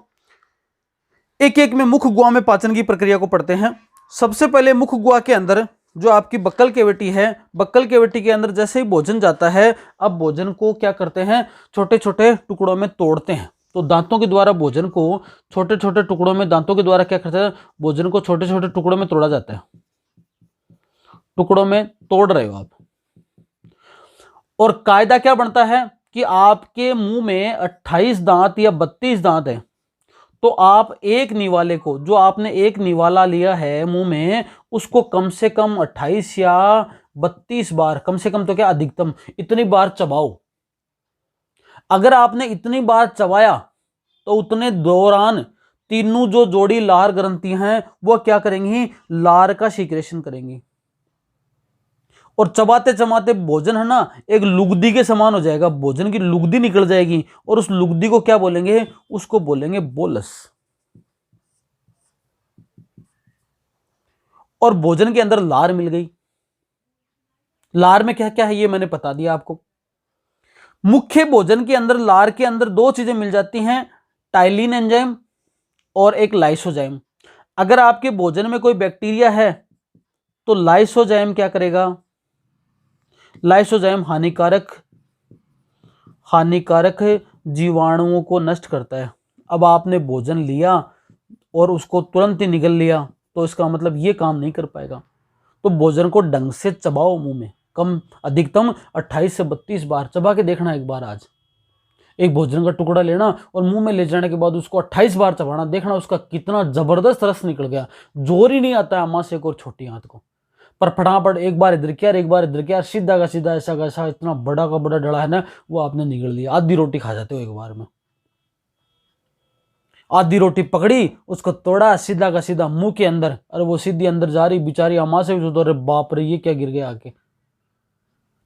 एक एक में मुख गुहा में पाचन की प्रक्रिया को पढ़ते हैं। सबसे पहले मुख गुहा के अंदर जो आपकी बक्कल केविटी है, बक्कल केविटी के अंदर जैसे ही भोजन जाता है, अब भोजन को क्या करते हैं, छोटे छोटे टुकड़ों में तोड़ते हैं। तो दांतों के द्वारा भोजन को छोटे छोटे टुकड़ों में, दांतों के द्वारा क्या करते हैं, भोजन को छोटे छोटे टुकड़ों में तोड़ा जाता है। टुकड़ों में तोड़ रहे हो आप। और कायदा क्या बनता है कि आपके मुंह में 28 दांत या 32 दांत है, तो आप एक निवाले को, जो आपने एक निवाला लिया है मुंह में, उसको कम से कम 28 या 32 बार, कम से कम तो क्या अधिकतम इतनी बार चबाओ। अगर आपने इतनी बार चबाया तो उतने दौरान तीनों जो जोड़ी लार ग्रंथियां हैं वो क्या करेंगी, लार का सीक्रेशन करेंगी। और चबाते चबाते भोजन है ना एक लुगदी के समान हो जाएगा, भोजन की लुगदी निकल जाएगी, और उस लुगदी को क्या बोलेंगे, उसको बोलेंगे बोलस। और भोजन के अंदर लार मिल गई। लार में क्या क्या है ये मैंने बता दिया आपको। मुख्य भोजन के अंदर लार के अंदर दो चीजें मिल जाती हैं, टाइलिन एंजाइम और एक लाइसोजाइम। अगर आपके भोजन में कोई बैक्टीरिया है तो लाइसोजाइम क्या करेगा, लाइसोजाइम हानिकारक जीवाणुओं को नष्ट करता है। अब आपने भोजन लिया और उसको तुरंत ही निगल लिया तो इसका मतलब ये काम नहीं कर पाएगा। तो भोजन को ढंग से चबाओ मुंह में, अधिकतम 28 से 32 बार चबा के देखना। एक बार आज एक भोजन का टुकड़ा लेना और मुंह में ले जाने के बाद उसको 28 बार चबाना, देखना उसका कितना जबरदस्त रस निकल गया। जोर ही नहीं आता है अमाशय को और छोटी हाथ को, पर फटाफट एक बार इधर किया एक बार इधर किया, सीधा का सीधा ऐसा का ऐसा इतना बड़ा का बड़ा डला है ना वो आपने निगल लिया। आधी रोटी खा जाते हो एक बार में। आधी रोटी पकड़ी उसको तोड़ा सीधा का सीधा मुंह के अंदर, अरे वो सीधी अंदर जा रही बेचारी अमाशय भी, अरे बाप रे ये क्या गिर गया आके,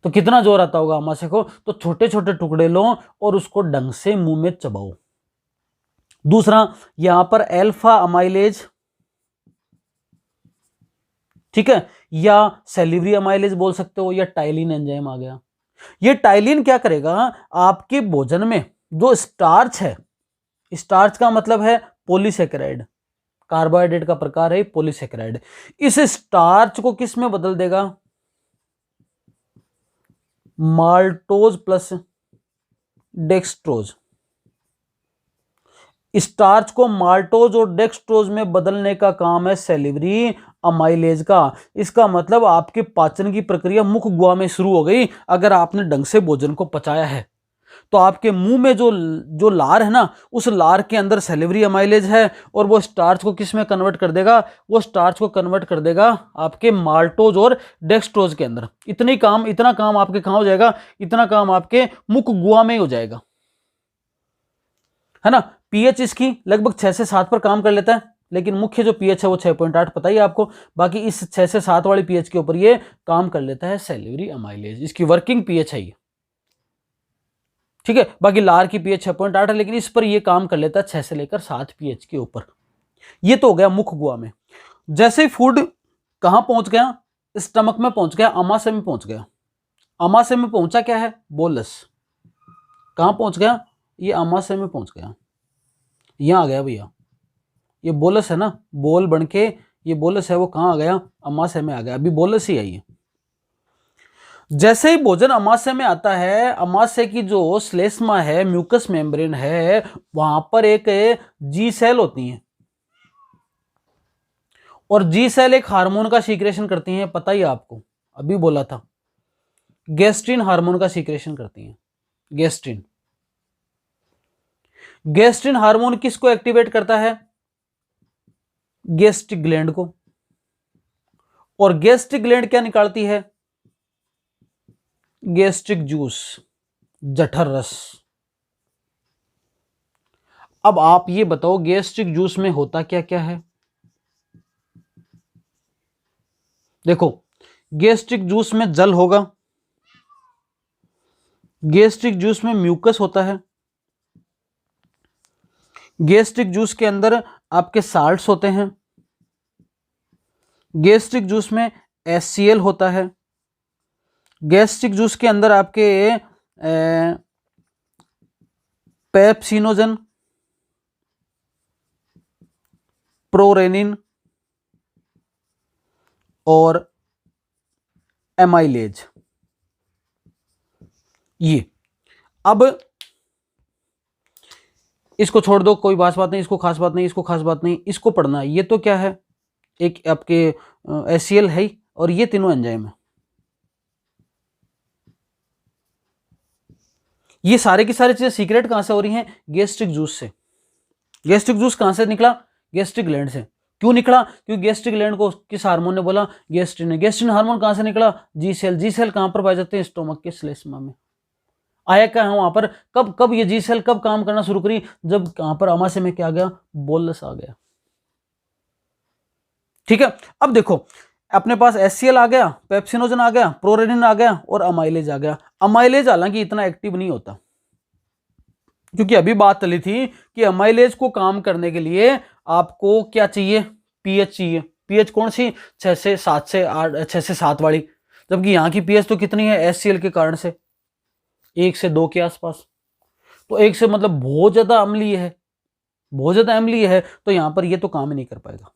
तो कितना जोर आता होगा अमाशय को। तो छोटे छोटे टुकड़े लो और उसको ढंग से मुंह में चबाओ। दूसरा यहां पर अल्फा अमाइलेज, ठीक है, या सेलिब्री अमाइलेज बोल सकते हो, या टाइलिन एंजाइम आ गया। ये टाइलिन क्या करेगा, आपके भोजन में जो स्टार्च है, स्टार्च का मतलब है पॉलीसेकेराइड, कार्बोहाइड्रेट का प्रकार है पॉलीसेकेराइड, इस स्टार्च को किस में बदल देगा, माल्टोज प्लस डेक्सट्रोज। स्टार्च को माल्टोज और डेक्सट्रोज में बदलने का काम है सेलिब्री अमाइलेज का। इसका मतलब आपके पाचन की प्रक्रिया मुख गुहा में शुरू हो गई। अगर आपने ढंग से भोजन को पचाया है तो आपके मुंह में जो लार है ना, उस लार के अंदर सेलिब्री अमाइलेज है और वो स्टार्च को किस में कन्वर्ट कर देगा, वो स्टार्च को कन्वर्ट कर देगा आपके माल्टोज और डेक्सट्रोज के अंदर। इतना काम आपके कहां हो जाएगा, इतना काम आपके मुख गुहा में ही हो जाएगा, है ना। पीएच इसकी लगभग 6 से 7 पर काम कर लेता है, लेकिन मुख्य जो पीएच है वो 6.8 पता ही आपको। बाकी इस 6 से 7 वाली पीएच के ऊपर ये काम कर लेता है सेलिब्री अमाइलेज, इसकी वर्किंग पीएच है ये, ठीक है। बाकी लार की पीएच 6.8 है, लेकिन इस पर ये काम कर लेता है 6 से लेकर 7 पीएच के ऊपर। ये तो हो गया मुख गुहा में। जैसे ही फूड कहां पहुंच गया, स्टमक में पहुंच गया, अमाशय में पहुंच गया। अमाशय में पहुंचा क्या है, बोलस। कहां पहुंच गया, ये अमाशय में पहुंच गया, यहां आ गया भैया, ये बोलस है ना, बोल बन के ये बोलस है, वो कहां आ गया, अमाशय में आ गया। अभी बोलस ही आई है। जैसे ही भोजन अमाशय में आता है, अमाशय की जो श्लेष्मा है, म्यूकस मेम्ब्रेन है, वहां पर एक जी सेल होती हैं, और जी सेल एक हार्मोन का सीक्रेशन करती हैं, पता ही आपको, अभी बोला था, गैस्ट्रिन हार्मोन का सीक्रेशन करती हैं। गैस्ट्रिन हार्मोन किसको एक्टिवेट करता है, गैस्ट्रिक ग्लैंड को, और गैस्ट्रिक ग्लैंड क्या निकालती है, गैस्ट्रिक जूस, जठर रस। अब आप ये बताओ गैस्ट्रिक जूस में होता क्या क्या है। देखो गैस्ट्रिक जूस में जल होगा, गैस्ट्रिक जूस में म्यूकस होता है, गैस्ट्रिक जूस के अंदर आपके साल्ट्स होते हैं, गैस्ट्रिक जूस में HCl होता है, गैस्ट्रिक जूस के अंदर आपके पेप्सिनोजन, प्रोरेनिन और एमाइलेज। ये अब इसको छोड़ दो, कोई बात नहीं, इसको खास बात नहीं, इसको खास बात नहीं, इसको पढ़ना। ये तो क्या है, एक आपके HCl है और ये तीनों एंजाइम है। ये सारे की सारी चीजें सीक्रेट कहां से हो रही हैं, गैस्ट्रिक जूस से। गैस्ट्रिक जूस कहां से निकला, गैस्ट्रिक ग्लैंड से। क्यों निकला, क्योंकि गैस्ट्रिक ग्लैंड को किस हार्मोन ने बोला, गैस्ट्रिन ने। गैस्ट्रिन हार्मोन कहां से निकला, जी सेल। जी सेल कहां पर पाए जाते हैं, स्टोमक के श्लेष्मा में। आया क्या है वहां पर, कब ये जी सेल कब काम करना शुरू करी, जब कहां पर अमाशय में क्या आ गया, बोलस आ गया, ठीक है। अब देखो अपने पास HCl आ गया, पेप्सिनोजन आ गया, प्रोरेनिन आ गया और अमाइलेज आ गया। अमाइलेज हालांकि इतना एक्टिव नहीं होता, क्योंकि अभी बात चली थी कि अमाइलेज को काम करने के लिए आपको क्या चाहिए, पीएच चाहिए। पीएच कौन सी, 6 से 7 वाली। जबकि यहाँ की पीएच तो कितनी है HCl के कारण से 1 से 2 के आसपास। तो 1 से मतलब बहुत ज्यादा अम्लीय है, बहुत ज्यादा अम्लीय है, तो यहां पर ये तो काम ही नहीं कर पाएगा,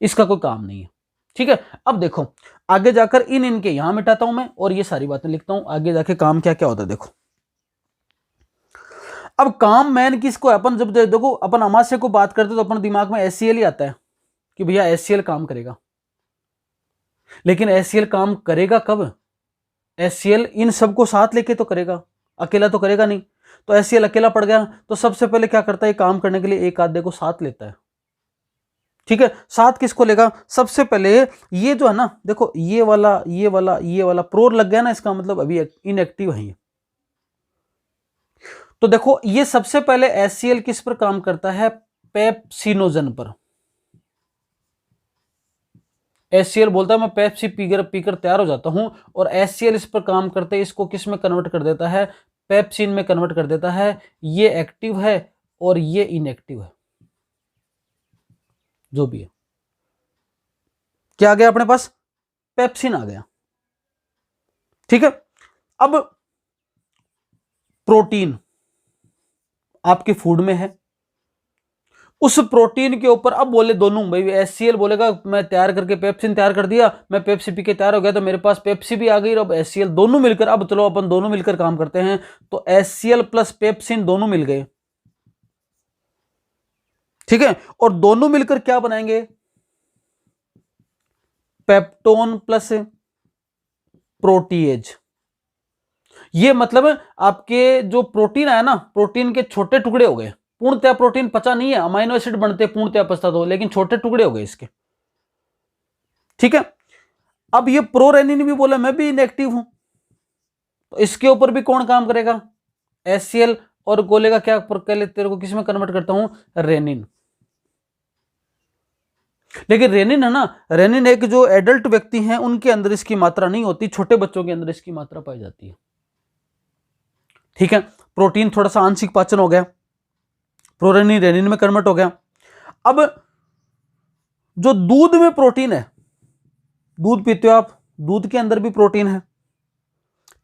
इसका कोई काम नहीं है। ठीक है, अब देखो आगे जाकर इनके यहां मिटाता हूं मैं और ये सारी बातें लिखता हूं, आगे जाके काम क्या क्या होता है देखो। अब काम मैन किसको है, अपन जब देखो अपन अमाशय को बात करते तो अपन दिमाग में HCl ही आता है कि भैया HCl काम करेगा, लेकिन HCl काम करेगा कब? HCl इन सबको साथ लेके तो करेगा, अकेला तो करेगा नहीं। तो HCl अकेला पड़ गया तो सबसे पहले क्या करता है, काम करने के लिए एक आधे को साथ लेता है। ठीक है, साथ किसको लेगा? सबसे पहले ये जो है ना, देखो ये वाला प्रोर लग गया ना, इसका मतलब अभी इनएक्टिव है ये। तो देखो ये सबसे पहले HCl किस पर काम करता है? पेप्सिनोजन पर। HCl बोलता है मैं पेप्सी पीकर तैयार हो जाता हूं, और HCl इस पर काम करते इसको किस में कन्वर्ट कर देता है? पेप्सिन में कन्वर्ट कर देता है। ये एक्टिव है और ये इनएक्टिव है, जो भी है। क्या आ गया अपने पास? पेप्सिन आ गया। ठीक है, अब प्रोटीन आपके फूड में है, उस प्रोटीन के ऊपर अब बोले दोनों, भाई HCl बोलेगा मैं तैयार करके पेप्सिन तैयार कर दिया, मैं पेप्सी पी के तैयार हो गया, तो मेरे पास पेप्सी भी आ गई और अब HCl, दोनों मिलकर, अब चलो अपन दोनों मिलकर काम करते हैं, तो HCl प्लस पेप्सिन दोनों मिल गए। ठीक है, और दोनों मिलकर क्या बनाएंगे? Peptone plus protease. ये मतलब आपके जो प्रोटीन आया ना, प्रोटीन के छोटे टुकड़े हो गए, पूर्णतः प्रोटीन पचा नहीं है, अमाइनो एसिड बनते पूर्णतः पचता तो, लेकिन छोटे टुकड़े हो गए इसके। ठीक है, अब ये प्रोरेनिन भी बोला मैं भी इनएक्टिव हूं, तो इसके ऊपर भी कौन काम करेगा? HCl, और बोलेगा क्या तेरे को किस में कन्वर्ट करता हूं? रेनिन। लेकिन रेनिन है ना, रेनिन एक जो एडल्ट व्यक्ति हैं उनके अंदर इसकी मात्रा नहीं होती, छोटे बच्चों के अंदर इसकी मात्रा पाई जाती है। ठीक है, प्रोटीन थोड़ा सा आंशिक पाचन हो गया, प्रोरेनिन रेनिन में कन्वर्ट हो गया। अब जो दूध में प्रोटीन है, दूध पीते हो आप, दूध के अंदर भी प्रोटीन है।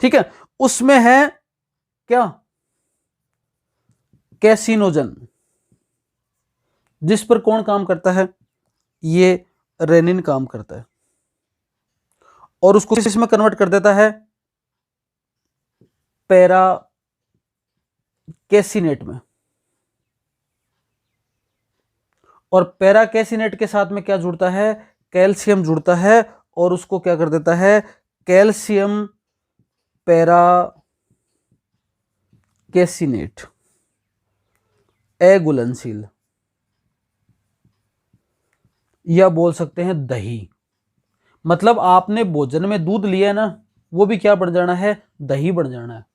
ठीक है, उसमें है क्या? कैसिनोजन, जिस पर कौन काम करता है? ये रेनिन काम करता है, और उसको किसमें कन्वर्ट कर देता है? पैरा कैसिनेट में। और पैरा कैसिनेट के साथ में क्या जुड़ता है? कैल्शियम जुड़ता है, और उसको क्या कर देता है? कैल्शियम पैरा कैसिनेट, अघुलनशील, या बोल सकते हैं दही। मतलब आपने भोजन में दूध लिया ना, वो भी क्या बन जाना है? दही बन जाना है।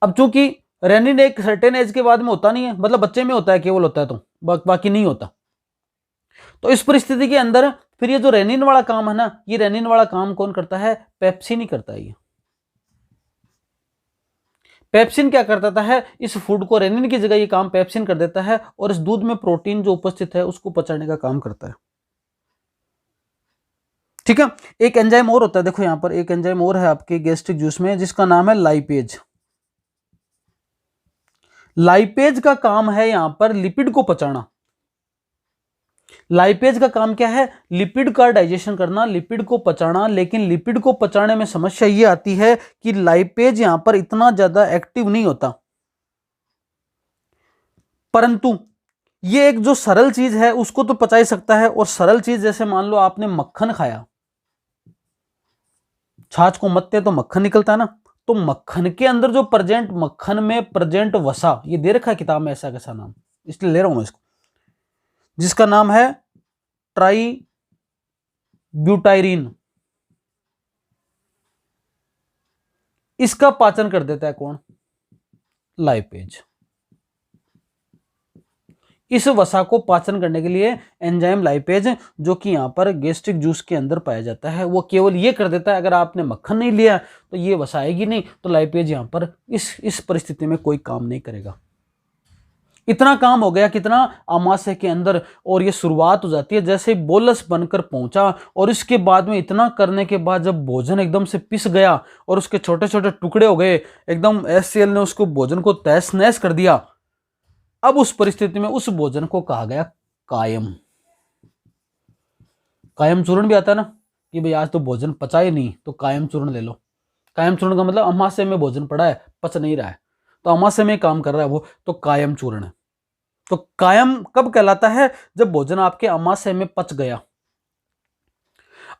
अब चूंकि रेनिन एक सर्टेन एज के बाद में होता नहीं है, मतलब बच्चे में होता है केवल, होता है तो बाकी नहीं होता। तो इस परिस्थिति के अंदर फिर ये जो रेनिन वाला काम है ना, ये रेनिन वाला काम कौन करता है? पेप्सिन ही करता है। ये पेप्सिन क्या करता है? इस फूड को, रेनिन की जगह ये काम पेप्सिन कर देता है, और इस दूध में प्रोटीन जो उपस्थित है उसको पचाने का काम करता है। ठीक है, एक एंजाइम और होता है, देखो यहां पर एक एंजाइम और है आपके गैस्ट्रिक जूस में, जिसका नाम है लाइपेज। लाइपेज का काम है यहां पर लिपिड को पचाना। लाइपेज का काम क्या है? लिपिड का डाइजेशन करना, लिपिड को पचाना। लेकिन लिपिड को पचाने में समस्या यह आती है कि लाइपेज यहां पर इतना ज्यादा एक्टिव नहीं होता, परंतु ये एक जो सरल चीज है उसको तो पचा ही सकता है। और सरल चीज जैसे मान लो आपने मक्खन खाया, छाछ को मत्ते तो मक्खन निकलता है ना, तो मक्खन के अंदर जो प्रेजेंट, मक्खन में प्रेजेंट वसा, ये दे रखा है किताब में ऐसा कैसा नाम, इसलिए ले रहा हूं मैं इसको, जिसका नाम है ट्राई ब्यूटाइरिन। इसका पाचन कर देता है कौन? लाइपेज। इस वसा को पाचन करने के लिए एंजाइम लाइपेज, जो कि यहां पर गैस्ट्रिक जूस के अंदर पाया जाता है, वो केवल ये कर देता है। अगर आपने मक्खन नहीं लिया तो ये वसा आएगी नहीं, तो लाइपेज यहां पर इस परिस्थिति में कोई काम नहीं करेगा। इतना काम हो गया कितना, आमाशय के अंदर। और ये शुरुआत हो जाती है जैसे बोलस बनकर पहुंचा, और इसके बाद में इतना करने के बाद जब भोजन एकदम से पिस गया और उसके छोटे छोटे टुकड़े हो गए, एकदम HCl ने उसको भोजन को तहस नहस कर दिया। अब उस परिस्थिति में उस भोजन को कहा गया कायम। कायम चूर्ण भी आता है ना कि भाई आज तो भोजन पचा ही नहीं तो कायम चूर्ण ले लो। कायम चूर्ण का मतलब अमाशय में भोजन पड़ा है, पच नहीं रहा है, तो अमाशय में काम कर रहा है वो, तो कायम चूर्ण है। तो कायम कब कहलाता है, जब भोजन आपके अमाशय में पच गया।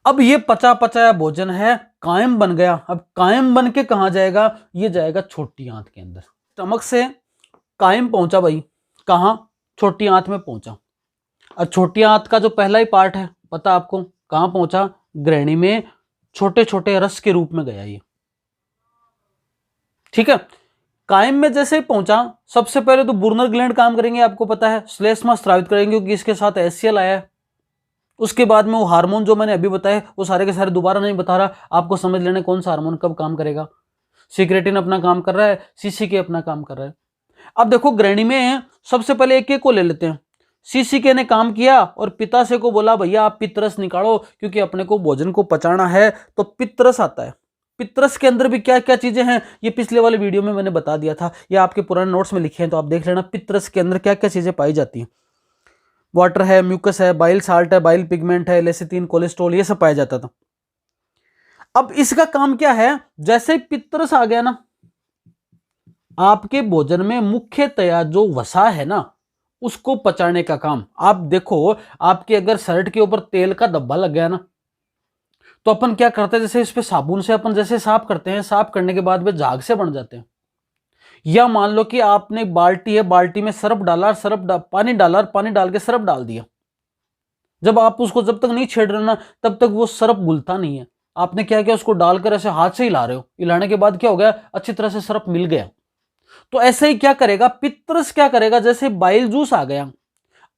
अब ये पचा पचाया भोजन है, कायम बन गया। अब कायम बन के कहां जाएगा, ये जाएगा छोटी आंत के अंदर। स्टमक से कायम पहुंचा भाई, कहां, छोटी आंत में पहुंचा। और छोटी आंत का जो पहला ही पार्ट है पता आपको कहां पहुंचा, ग्रहणी में छोटे छोटे रस के रूप में गया ये, ठीक है। कायम में जैसे ही पहुंचा, सबसे पहले तो बुर्नर ग्लैंड काम करेंगे, आपको पता है, श्लेष्मा स्रावित करेंगे क्योंकि इसके साथ HCl आया है। उसके बाद में वो हार्मोन जो मैंने अभी बताए वो सारे के सारे दोबारा नहीं बता रहा, आपको समझ लेना कौन सा हार्मोन कब काम करेगा। सिक्रेटिन अपना काम कर रहा है, CCK अपना काम कर रहा है। अब देखो ग्रहणी में सबसे पहले एक एक को ले लेते हैं। CCK ने काम किया और पित्ताशय को बोला भैया आप पित्तरस निकालो, क्योंकि अपने को भोजन को पचाना है, तो पित्तरस आता है। पित्तरस के अंदर भी क्या क्या चीजें हैं ये पिछले वाले वीडियो में मैंने बता दिया था, या आपके पुराने नोट्स में लिखे हैं तो आप देख लेना। पित्तरस के अंदर क्या क्या चीजें पाई जाती हैं, वाटर है, म्यूकस है, बाइल साल्ट है, बाइल पिगमेंट है, लेसिथिन, कोलेस्ट्रॉल, ये सब पाया जाता था। अब इसका काम क्या है, जैसे ही पित्तरस आ गया ना, आपके भोजन में मुख्यतया जो वसा है ना उसको पचाने का काम। आप देखो, आपके अगर शर्ट के ऊपर तेल का धब्बा लग गया ना, तो अपन क्या करते हैं, जैसे इस पे साबुन से अपन जैसे साफ करते हैं, साफ करने के बाद वे झाग से बन जाते हैं। या मान लो कि आपने बाल्टी है, बाल्टी में सरफ डाला, पानी डाला, पानी डाल के सरफ डाल दिया। जब आप उसको जब तक नहीं छेड़ रहे ना तब तक वो सरफ घुलता नहीं है। आपने क्या किया, उसको डालकर ऐसे हाथ से हिला रहे हो, हिलाने के बाद क्या हो गया, अच्छी तरह से सरफ मिल गया। तो ऐसे ही क्या करेगा पित्तरस, क्या करेगा, जैसे बाइल जूस आ गया,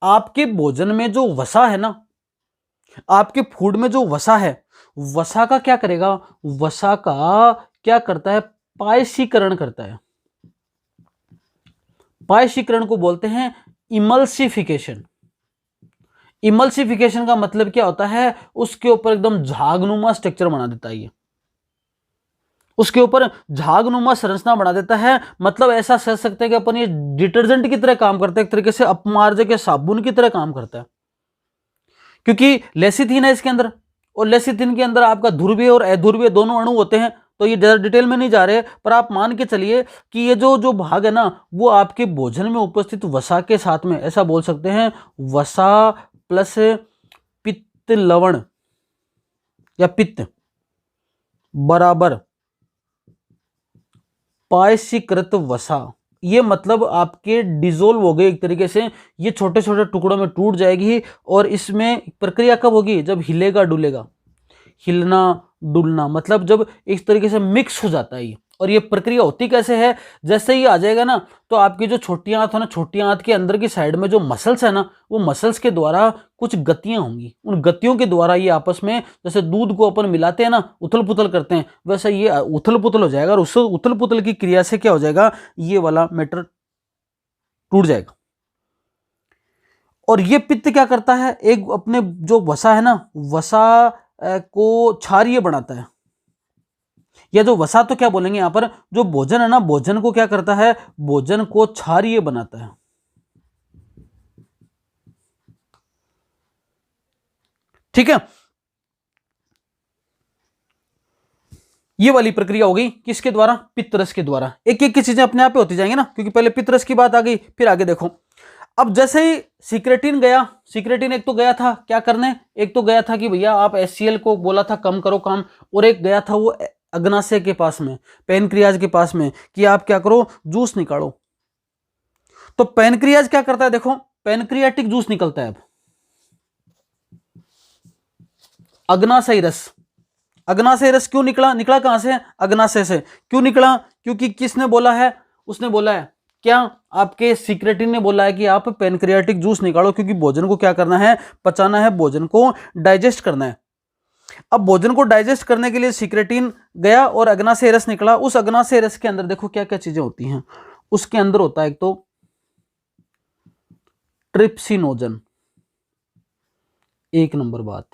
आपके भोजन में जो वसा है ना, आपके फूड में जो वसा है, वसा का क्या करेगा, वसा का क्या करता है, पायसीकरण करता है। पायसीकरण को बोलते हैं इमल्सिफिकेशन। इमल्सिफिकेशन का मतलब क्या होता है, उसके ऊपर एकदम झागनुमा स्ट्रक्चर बना देता है ये, उसके ऊपर झागनुमा संरचना बना देता है। मतलब ऐसा कह सकते हैं कि अपन ये डिटर्जेंट की तरह काम करता है, एक तरीके से अपमार्जक या साबुन की तरह काम करता है, क्योंकि लेसिथिन है इसके अंदर, और लेसिथिन के अंदर आपका ध्रुवीय और अध्रुवीय दोनों अणु होते हैं। तो ये ज्यादा डिटेल में नहीं जा रहे, पर आप मान के चलिए कि ये जो जो भाग है ना वो आपके भोजन में उपस्थित वसा के साथ में, ऐसा बोल सकते हैं, वसा प्लस पित्त लवण या पित्त बराबर पायसीकृत वसा। ये मतलब आपके डिजोल्व हो गए एक तरीके से, ये छोटे छोटे टुकड़ों में टूट जाएगी। और इसमें प्रक्रिया कब होगी, जब हिलेगा डुलेगा, हिलना डुलना, मतलब जब इस तरीके से मिक्स हो जाता है ये। और ये प्रक्रिया होती कैसे है, जैसे ही आ जाएगा ना तो आपकी जो छोटी आंत है ना, छोटी आंत के अंदर की साइड में जो मसल्स है ना, वो मसल्स के द्वारा कुछ गतियां होंगी, उन गतियों के द्वारा ये आपस में, जैसे दूध को अपन मिलाते हैं ना, उथल पुथल करते हैं, वैसे ये उथल पुथल हो जाएगा। और उस उथल पुथल की क्रिया से क्या हो जाएगा, ये वाला मैटर टूट जाएगा। और ये पित्त क्या करता है, एक अपने जो वसा है ना, वसा को क्षारीय बनाता है। या जो वसा तो क्या बोलेंगे यहां पर, जो भोजन है ना, भोजन को क्या करता है, भोजन को क्षारीय बनाता है। ठीक है, ये वाली प्रक्रिया हो गई किसके द्वारा, पित्तरस के द्वारा। एक एक की चीजें अपने आप पे होती जाएंगी ना, क्योंकि पहले पित्तरस की बात आ गई, फिर आगे देखो। अब जैसे ही सिक्रेटिन गया, सिक्रेटिन एक तो गया था क्या करने, एक तो गया था कि भैया आप HCl को बोला था कम करो काम, और एक गया था वो अग्नाशय के पास में, पैनक्रियाज के पास में, कि आप क्या करो, जूस निकालो। तो पैनक्रियाज क्या करता है, देखो पैनक्रियाटिक जूस निकलता है। अब अग्नाशय रस, अग्नाशय रस क्यों निकला, निकला कहां से, अग्नाशय से। क्यों निकला, क्योंकि किसने बोला है, उसने बोला है क्या, आपके सिक्रेटिन ने बोला है कि आप पैनक्रियाटिक जूस निकालो, क्योंकि भोजन को क्या करना है, पचाना है, भोजन को डाइजेस्ट करना है। अब भोजन को डाइजेस्ट करने के लिए सिक्रेटिन गया और अग्नाशय रस निकला। उस अग्नाशय रस के अंदर देखो क्या क्या चीजें होती हैं, उसके अंदर होता है एक तो ट्रिप्सिनोजन, एक नंबर बात,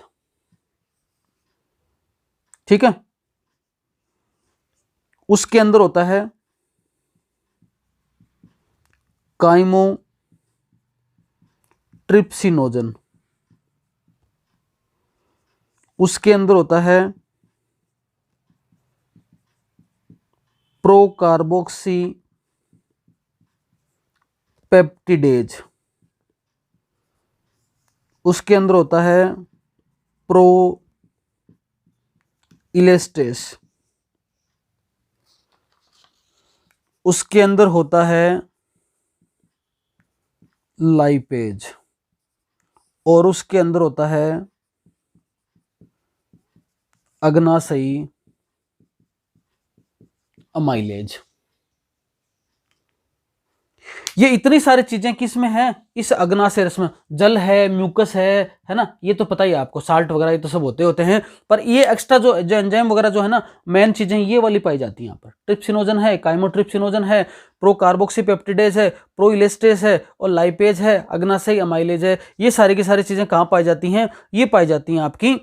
ठीक है। उसके अंदर होता है काइमोट्रिप्सिनोजन, उसके अंदर होता है प्रोकार्बोक्सी पेप्टिडेज, उसके अंदर होता है प्रो इलेस्टेस, उसके अंदर होता है लाइपेज, और उसके अंदर होता है अग्नाशयी अमाइलेज। ये इतनी सारी चीजें किस में है, इस अग्नाशय रस में। जल है, म्यूकस है ना, ये तो पता ही है आपको, साल्ट वगैरह ये तो सब होते हैं, पर ये एक्स्ट्रा जो एंजाइम वगैरह जो है ना, मेन चीजें ये वाली पाई जाती हैं यहाँ पर। ट्रिप्सिनोजन है, काइमोट्रिप्सिनोजन है, प्रोकार्बोक्सीपेप्टिडेज है, प्रोइलेस्टेस है, और लाइपेज है, अग्नाशयी अमाइलेज है। ये सारी की सारी चीजें कहाँ पाई जाती हैं, ये पाई जाती हैं आपकी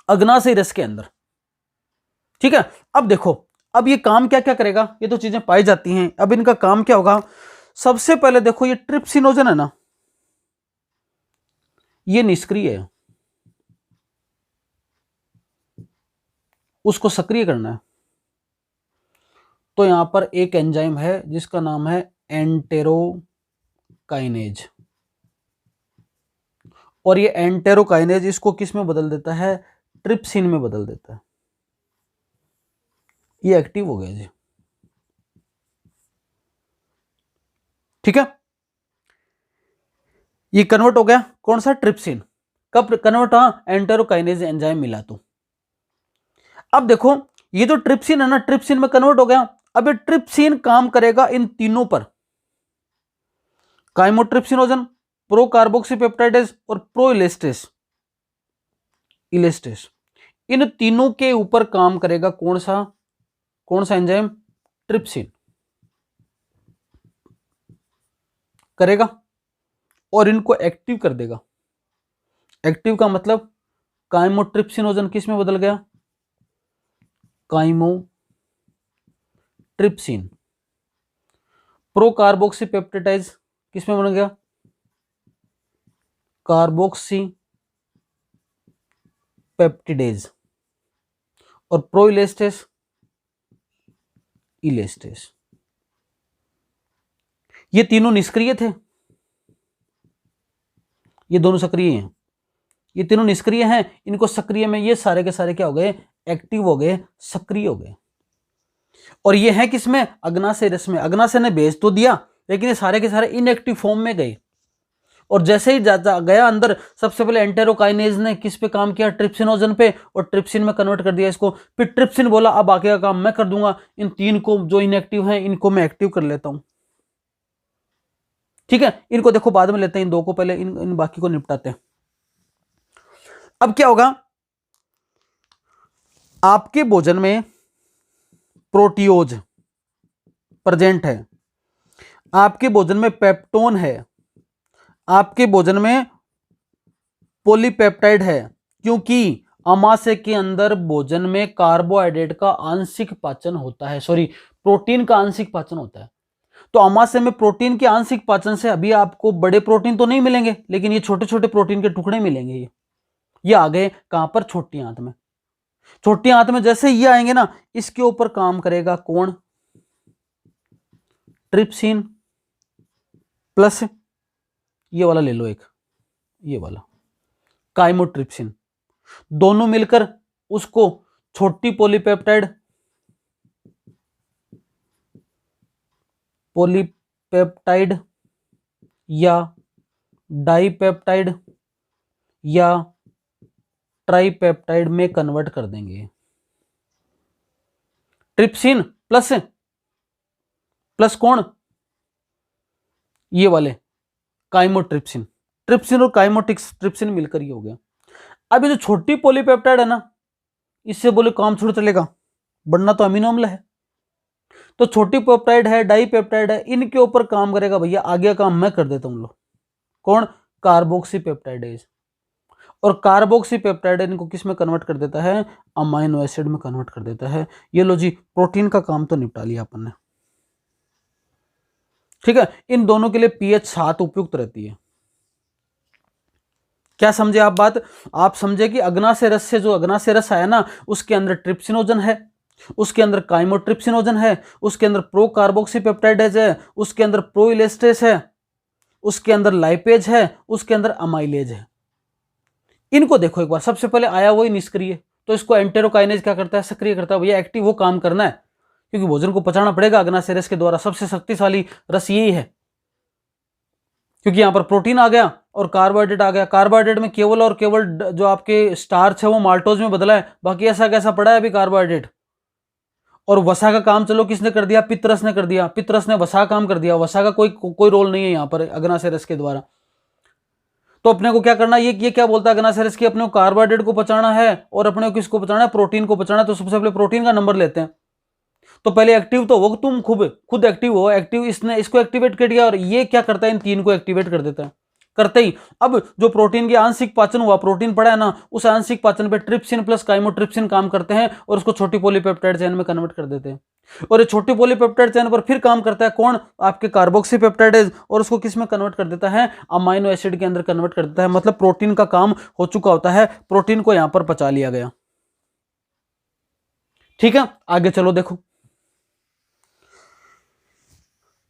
अग्नाशयी रस के अंदर, ठीक है। अब देखो, अब ये काम क्या क्या करेगा, ये तो चीजें पाई जाती हैं, अब इनका काम क्या होगा। सबसे पहले देखो, ये ट्रिप्सिनोजन है ना, ये निष्क्रिय है, उसको सक्रिय करना है। तो यहां पर एक एंजाइम है जिसका नाम है एंटेरोकाइनेज, और ये एंटेरोकाइनेज इसको किस में बदल देता है, ट्रिप्सिन में बदल देता है। ये एक्टिव हो गया जी, ठीक है। ये कन्वर्ट हो गया, कौन सा, ट्रिप्सिन। कब कन्वर्ट हुआ, एंटेरोकाइनेज एंजाइम मिला तो। अब देखो, ये जो ट्रिप्सिन है ना, ट्रिप्सिन में कन्वर्ट हो गया। अब ये ट्रिप्सिन काम करेगा इन तीनों पर, काइमोट्रिप्सिनोजन, प्रोकार्बोक्सीपेप्टाइडेज और प्रोइलेस्टेस, इलेस्टेस, इन तीनों के ऊपर काम करेगा कौन सा एंजाइम, ट्रिप्सिन करेगा, और इनको एक्टिव कर देगा। एक्टिव का मतलब काइमोट्रिप्सिनोजन किस में बदल गया, काइमोट्रिप्सिन। प्रोकार्बोक्सीपेप्टाइडेज किस में बन गया, कार्बोक्सी पेप्टिडेज, और प्रोइलेस्टेस, इलेस्टेस। ये तीनों निष्क्रिय थे, ये दोनों सक्रिय हैं। ये तीनों निष्क्रिय हैं, इनको सक्रिय में ये सारे के सारे क्या हो गए, एक्टिव हो गए, सक्रिय हो गए। और ये है किसमें, अग्नाशय रस में। अग्नाशय ने भेज तो दिया, लेकिन ये सारे के सारे इनएक्टिव फॉर्म में गए। और जैसे ही गया अंदर, सबसे पहले एंटेरोकाइनेज ने किस पे काम किया, ट्रिप्सिनोजन पे, और ट्रिप्सिन में कन्वर्ट कर दिया इसको। फिर ट्रिप्सिन बोला अब आगे का काम मैं कर दूंगा, इन तीन को जो इनएक्टिव हैं इनको मैं एक्टिव कर लेता हूं, ठीक है। इनको देखो बाद में लेते हैं, इन दो को पहले, इन बाकी को निपटाते हैं। अब क्या होगा, आपके भोजन में प्रोटीओज प्रेजेंट है, आपके भोजन में पेप्टोन है, आपके भोजन में पॉलीपेप्टाइड है, क्योंकि अमाशय के अंदर भोजन में कार्बोहाइड्रेट का आंशिक पाचन होता है, सॉरी, प्रोटीन का आंशिक पाचन होता है। तो अमाशय में प्रोटीन के आंशिक पाचन से अभी आपको बड़े प्रोटीन तो नहीं मिलेंगे, लेकिन ये छोटे छोटे प्रोटीन के टुकड़े मिलेंगे। ये आ गए कहां पर, छोटी आंत में। छोटी आंत में जैसे ये आएंगे ना, इसके ऊपर काम करेगा कौन, ट्रिप्सिन प्लस ये वाला ले लो एक, ये वाला काइमोट्रिप्सिन, दोनों मिलकर उसको छोटी पॉलीपेप्टाइड या डाइपेप्टाइड या ट्राइपेप्टाइड में कन्वर्ट कर देंगे। ट्रिप्सिन प्लस कौन, ये वाले काइमोट्रिप्सिन, ट्रिप्सिन और काइमोट्रिप्सिन मिलकर ये हो गया। अब ये जो छोटी पॉलीपेप्टाइड है ना, इससे बोले काम छोड़ चलेगा, बनना तो अमीनो अम्ल है। तो छोटी पेप्टाइड है, डाइपेप्टाइड है, इनके ऊपर काम करेगा भैया, आगे काम मैं कर देता हूं लो। कौन? कार्बोक्सीपेप्टाइडेज। और कार्बोक्सीपेप्टाइडेज को किस में कन्वर्ट कर देता है? अमाइनो एसिड में कन्वर्ट कर देता है। ये लो जी, प्रोटीन का काम तो निपटा लिया अपन ने। ठीक है, इन दोनों के लिए पीएच 7 उपयुक्त रहती है। क्या समझे आप बात? आप समझे कि अग्नाशय रस से जो अग्नाशय रस आया ना, उसके अंदर ट्रिप्सिनोजन है, उसके अंदर काइमोट्रिप्सिनोजन है, उसके अंदर प्रो कार्बोक्सीपेप्टाइडेज है, उसके अंदर प्रो इलेस्टेस है, उसके अंदर लाइपेज है, उसके अंदर अमाइलेज है। इनको देखो एक बार, सबसे पहले आया वही निष्क्रिय, तो इसको एंटेरोकाइनेज क्या करता है? सक्रिय करता है। भैया एक्टिव वो काम करना है, क्योंकि भोजन को पचाना पड़ेगा अग्नाशय रस के द्वारा। सबसे शक्तिशाली रस यही है, क्योंकि यहां पर प्रोटीन आ गया और कार्बोहाइड्रेट आ गया। कार्बोहाइड्रेट में केवल और केवल जो आपके स्टार्च है वो माल्टोज में बदला है, बाकी ऐसा कैसा पड़ा है अभी कार्बोहाइड्रेट। और वसा का काम चलो किसने कर दिया? पित्तरस ने कर दिया। पित्तरस ने वसा काम कर दिया, वसा का कोई रोल नहीं है यहां पर अग्नाशय रस के द्वारा। तो अपने को क्या करना, ये क्या बोलता है अग्नाशय रस की? अपने को कार्बोहाइड्रेट को पचाना है और अपने को किसको पचाना है? प्रोटीन को पचाना है। तो सबसे पहले प्रोटीन का नंबर लेते हैं। तो पहले एक्टिव तो वो तुम खुद एक्टिव हो, एक्टिव इसने इसको एक्टिवेट कर दिया और ये क्या करता है? इन तीन को एक्टिवेट कर देता है। करते ही अब जो प्रोटीन की आंशिक पाचन हुआ, प्रोटीन पड़ा है ना, उस आंशिक पाचन पे ट्रिप्सिन प्लस काइमोट्रिप्सिन काम करते हैं और उसको छोटी पॉलीपेप्टाइड चेन में कन्वर्ट कर देते हैं। और ये छोटी पॉलीपेप्टाइड चेन पर फिर काम करता है कौन? आपके कार्बोक्सीपेप्टाइडेज, और उसको किस में कन्वर्ट कर देता है? अमाइनो एसिड के अंदर कन्वर्ट कर देता है। मतलब प्रोटीन का काम हो चुका होता है, प्रोटीन को यहां पर पचा लिया गया। ठीक है, आगे चलो देखो,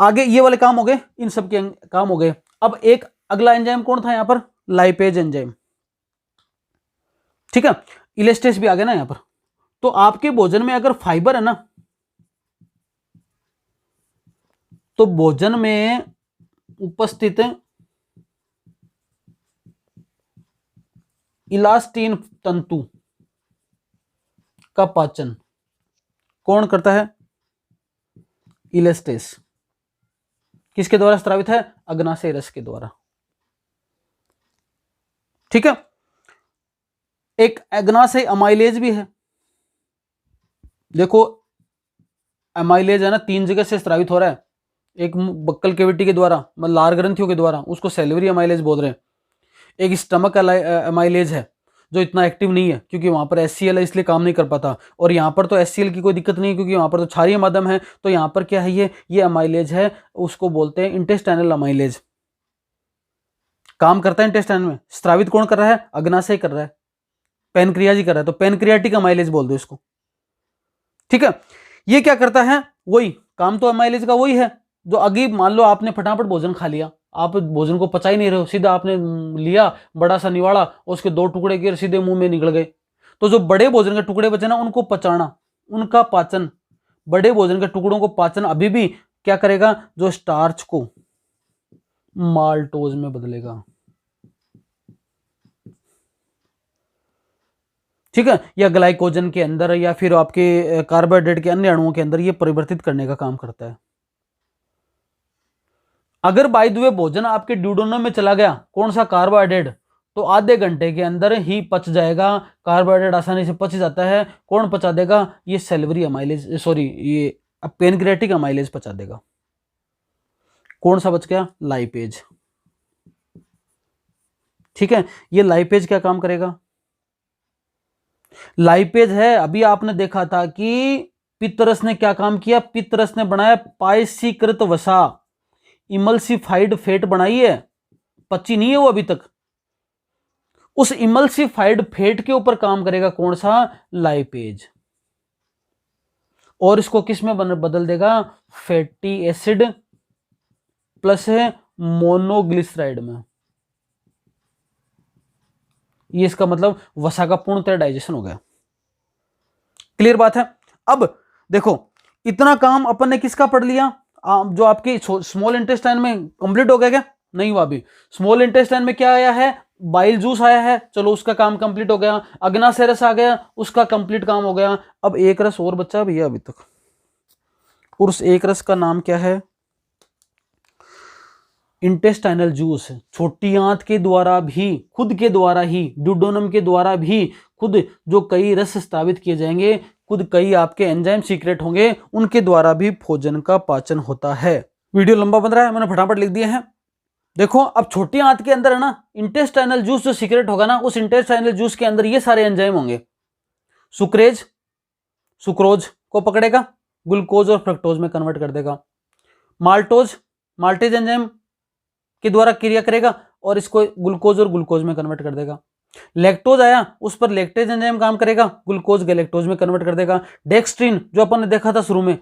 आगे ये वाले काम हो गए, इन सब के काम हो गए। अब एक अगला एंजाइम कौन था यहां पर? Lipase enzyme. ठीक है, इलेस्टेस भी आ गया ना यहां पर। तो आपके भोजन में अगर फाइबर है ना, तो भोजन में उपस्थित इलास्टीन तंतु का पाचन कौन करता है? इलेस्टेस। किसके द्वारा स्रावित है? अग्नाशय रस के द्वारा। ठीक है, एक अग्नाशय अमाइलेज भी है। देखो अमाइलेज है ना, 3 जगह से स्रावित हो रहा है। एक बक्कल कैविटी के द्वारा, मतलब लार ग्रंथियों के द्वारा, उसको सैलिवरी अमाइलेज बोल रहे हैं। एक स्टमक अमाइलेज है जो इतना एक्टिव नहीं है, क्योंकि वहां पर HCl है इसलिए काम नहीं कर पाता। और यहाँ पर तो HCl की कोई दिक्कत नहीं है, क्योंकि वहां पर तो क्षारीय माध्यम है। तो यहाँ पर क्या है? ये अमाइलेज है, उसको बोलते हैं इंटेस्टाइनल अमाइलेज। काम करता है इंटेस्टाइन में। स्रावित कौन कर रहा है? अग्नाशय कर रहा है, पैनक्रियाज ही कर रहा है, तो पैनक्रियाटिक अमाइलेज बोल दो इसको। ठीक है, ये क्या करता है? वही काम तो अमाइलेज का वही है, जो अभी मान लो आपने फटाफट भोजन खा लिया, आप भोजन को पचा ही नहीं रहे हो, सीधा आपने लिया बड़ा सा निवाड़ा और उसके 2 टुकड़े किए, सीधे मुंह में निकल गए। तो जो बड़े भोजन के टुकड़े बचे ना, उनको पचाना, उनका पाचन, बड़े भोजन के टुकड़ों को पाचन अभी भी क्या करेगा? जो स्टार्च को माल्टोज में बदलेगा। ठीक है, या ग्लाइकोजन के अंदर, या फिर आपके कार्बोहाइड्रेट के अन्य अणुओं के अंदर ये परिवर्तित करने का काम करता है। अगर बाय द वे भोजन आपके ड्यूडेनम में चला गया, कौन सा? कार्बोहाइड्रेट, तो आधे घंटे के अंदर ही पच जाएगा। कार्बोहाइड्रेट आसानी से पच जाता है। कौन पचा देगा? ये सैलिवरी अमाइलेज, सॉरी ये पैनक्रियाटिक अमाइलेज पचा देगा। कौन सा बच गया? लाइपेज। ठीक है, ये लाइपेज क्या काम करेगा? लाइपेज है, अभी आपने देखा था कि पित्तरस ने क्या काम किया? पित्तरस ने बनाया पायसीकृत वसा, इमल्सिफाइड फैट बनाई है, पची नहीं है वो अभी तक। उस इमल्सिफाइड फैट के ऊपर काम करेगा कौन सा? लाइपेज। और इसको किस में बदल देगा? फैटी एसिड प्लस मोनोग्लिसराइड में। ये इसका मतलब वसा का पूर्णतः डाइजेशन हो गया। क्लियर बात है? अब देखो, इतना काम अपन ने किसका पढ़ लिया? जो आपके स्मॉल इंटेस्टाइन में कंप्लीट हो गया क्या? नहीं हुआ अभी। स्मॉल इंटेस्टाइन में क्या आया है? बाइल जूस आया है, चलो उसका काम कंप्लीट हो गया। अग्नाशय रस आ गया, उसका कंप्लीट काम हो गया। अब एक रस और बचा भैया अभी तक, और उस एक रस का नाम क्या है? Intestinal juice. छोटी आंत के द्वारा भी, खुद के द्वारा ही, ड्यूडेनम के द्वारा भी खुद जो कई रस स्रावित किए जाएंगे, खुद कई आपके एंजाइम सीक्रेट होंगे, उनके द्वारा भी भोजन का पाचन होता है। वीडियो लंबा बन रहा है, मैंने फटाफट लिख दिए हैं। देखो अब छोटी आंत के अंदर है ना, इंटेस्टाइनल जूस जो सीक्रेट होगा ना, उस इंटेस्टाइनल जूस के अंदर ये सारे एंजाइम होंगे। सुक्रेज सुक्रोज को पकड़ेगा, ग्लूकोज और फ्रक्टोज में कन्वर्ट कर देगा। माल्टोज माल्टेज एंजाइम के द्वारा क्रिया करेगा और इसको ग्लूकोज और ग्लूकोज में कन्वर्ट कर देगा। लैक्टोज आया, उस पर लैक्टेज एंजाइम काम करेगा, ग्लूकोज गैलेक्टोज में कन्वर्ट कर देगा। डेक्स्ट्रीन जो अपन ने देखा था शुरू में,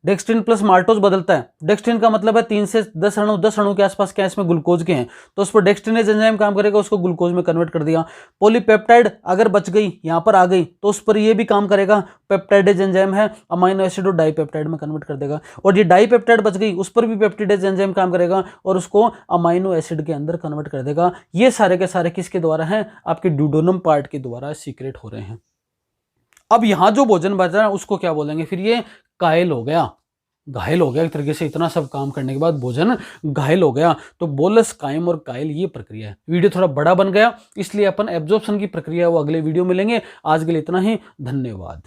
डेक्स्ट्रीन प्लस माल्टोज बदलता है। डेक्स्ट्रीन का मतलब है 3 से 10 अणु के आसपास क्या इसमें ग्लूकोज के हैं, तो उस पर डेक्स्ट्रीनेज एंजाइम काम करेगा, उसको ग्लूकोज में कन्वर्ट कर दिया। पॉलीपेप्टाइड अगर बच गई, यहां पर आ गई, तो उस पर ये भी काम करेगा, पेप्टाइडेज एंजाइम है, अमाइनो एसिड और डाईपेप्टाइड में कन्वर्ट कर देगा। और ये डाईपेप्टाइड बच गई, उस पर भी पेप्टिडेज एंजाइम काम करेगा और उसको अमाइनो एसिड के अंदर कन्वर्ट कर देगा। ये सारे के सारे किसके द्वारा हैं, आपके ड्यूडेनम पार्ट के द्वारा सीक्रेट हो रहे हैं। अब यहां जो भोजन बच रहा है उसको क्या बोलेंगे, फिर ये कायल हो गया, घायल हो गया एक तरीके से। इतना सब काम करने के बाद भोजन घायल हो गया, तो बोलस, कायम और कायल ये प्रक्रिया है। वीडियो थोड़ा बड़ा बन गया, इसलिए अपन एब्जॉर्प्शन की प्रक्रिया वो अगले वीडियो में लेंगे। आज के लिए इतना ही, धन्यवाद।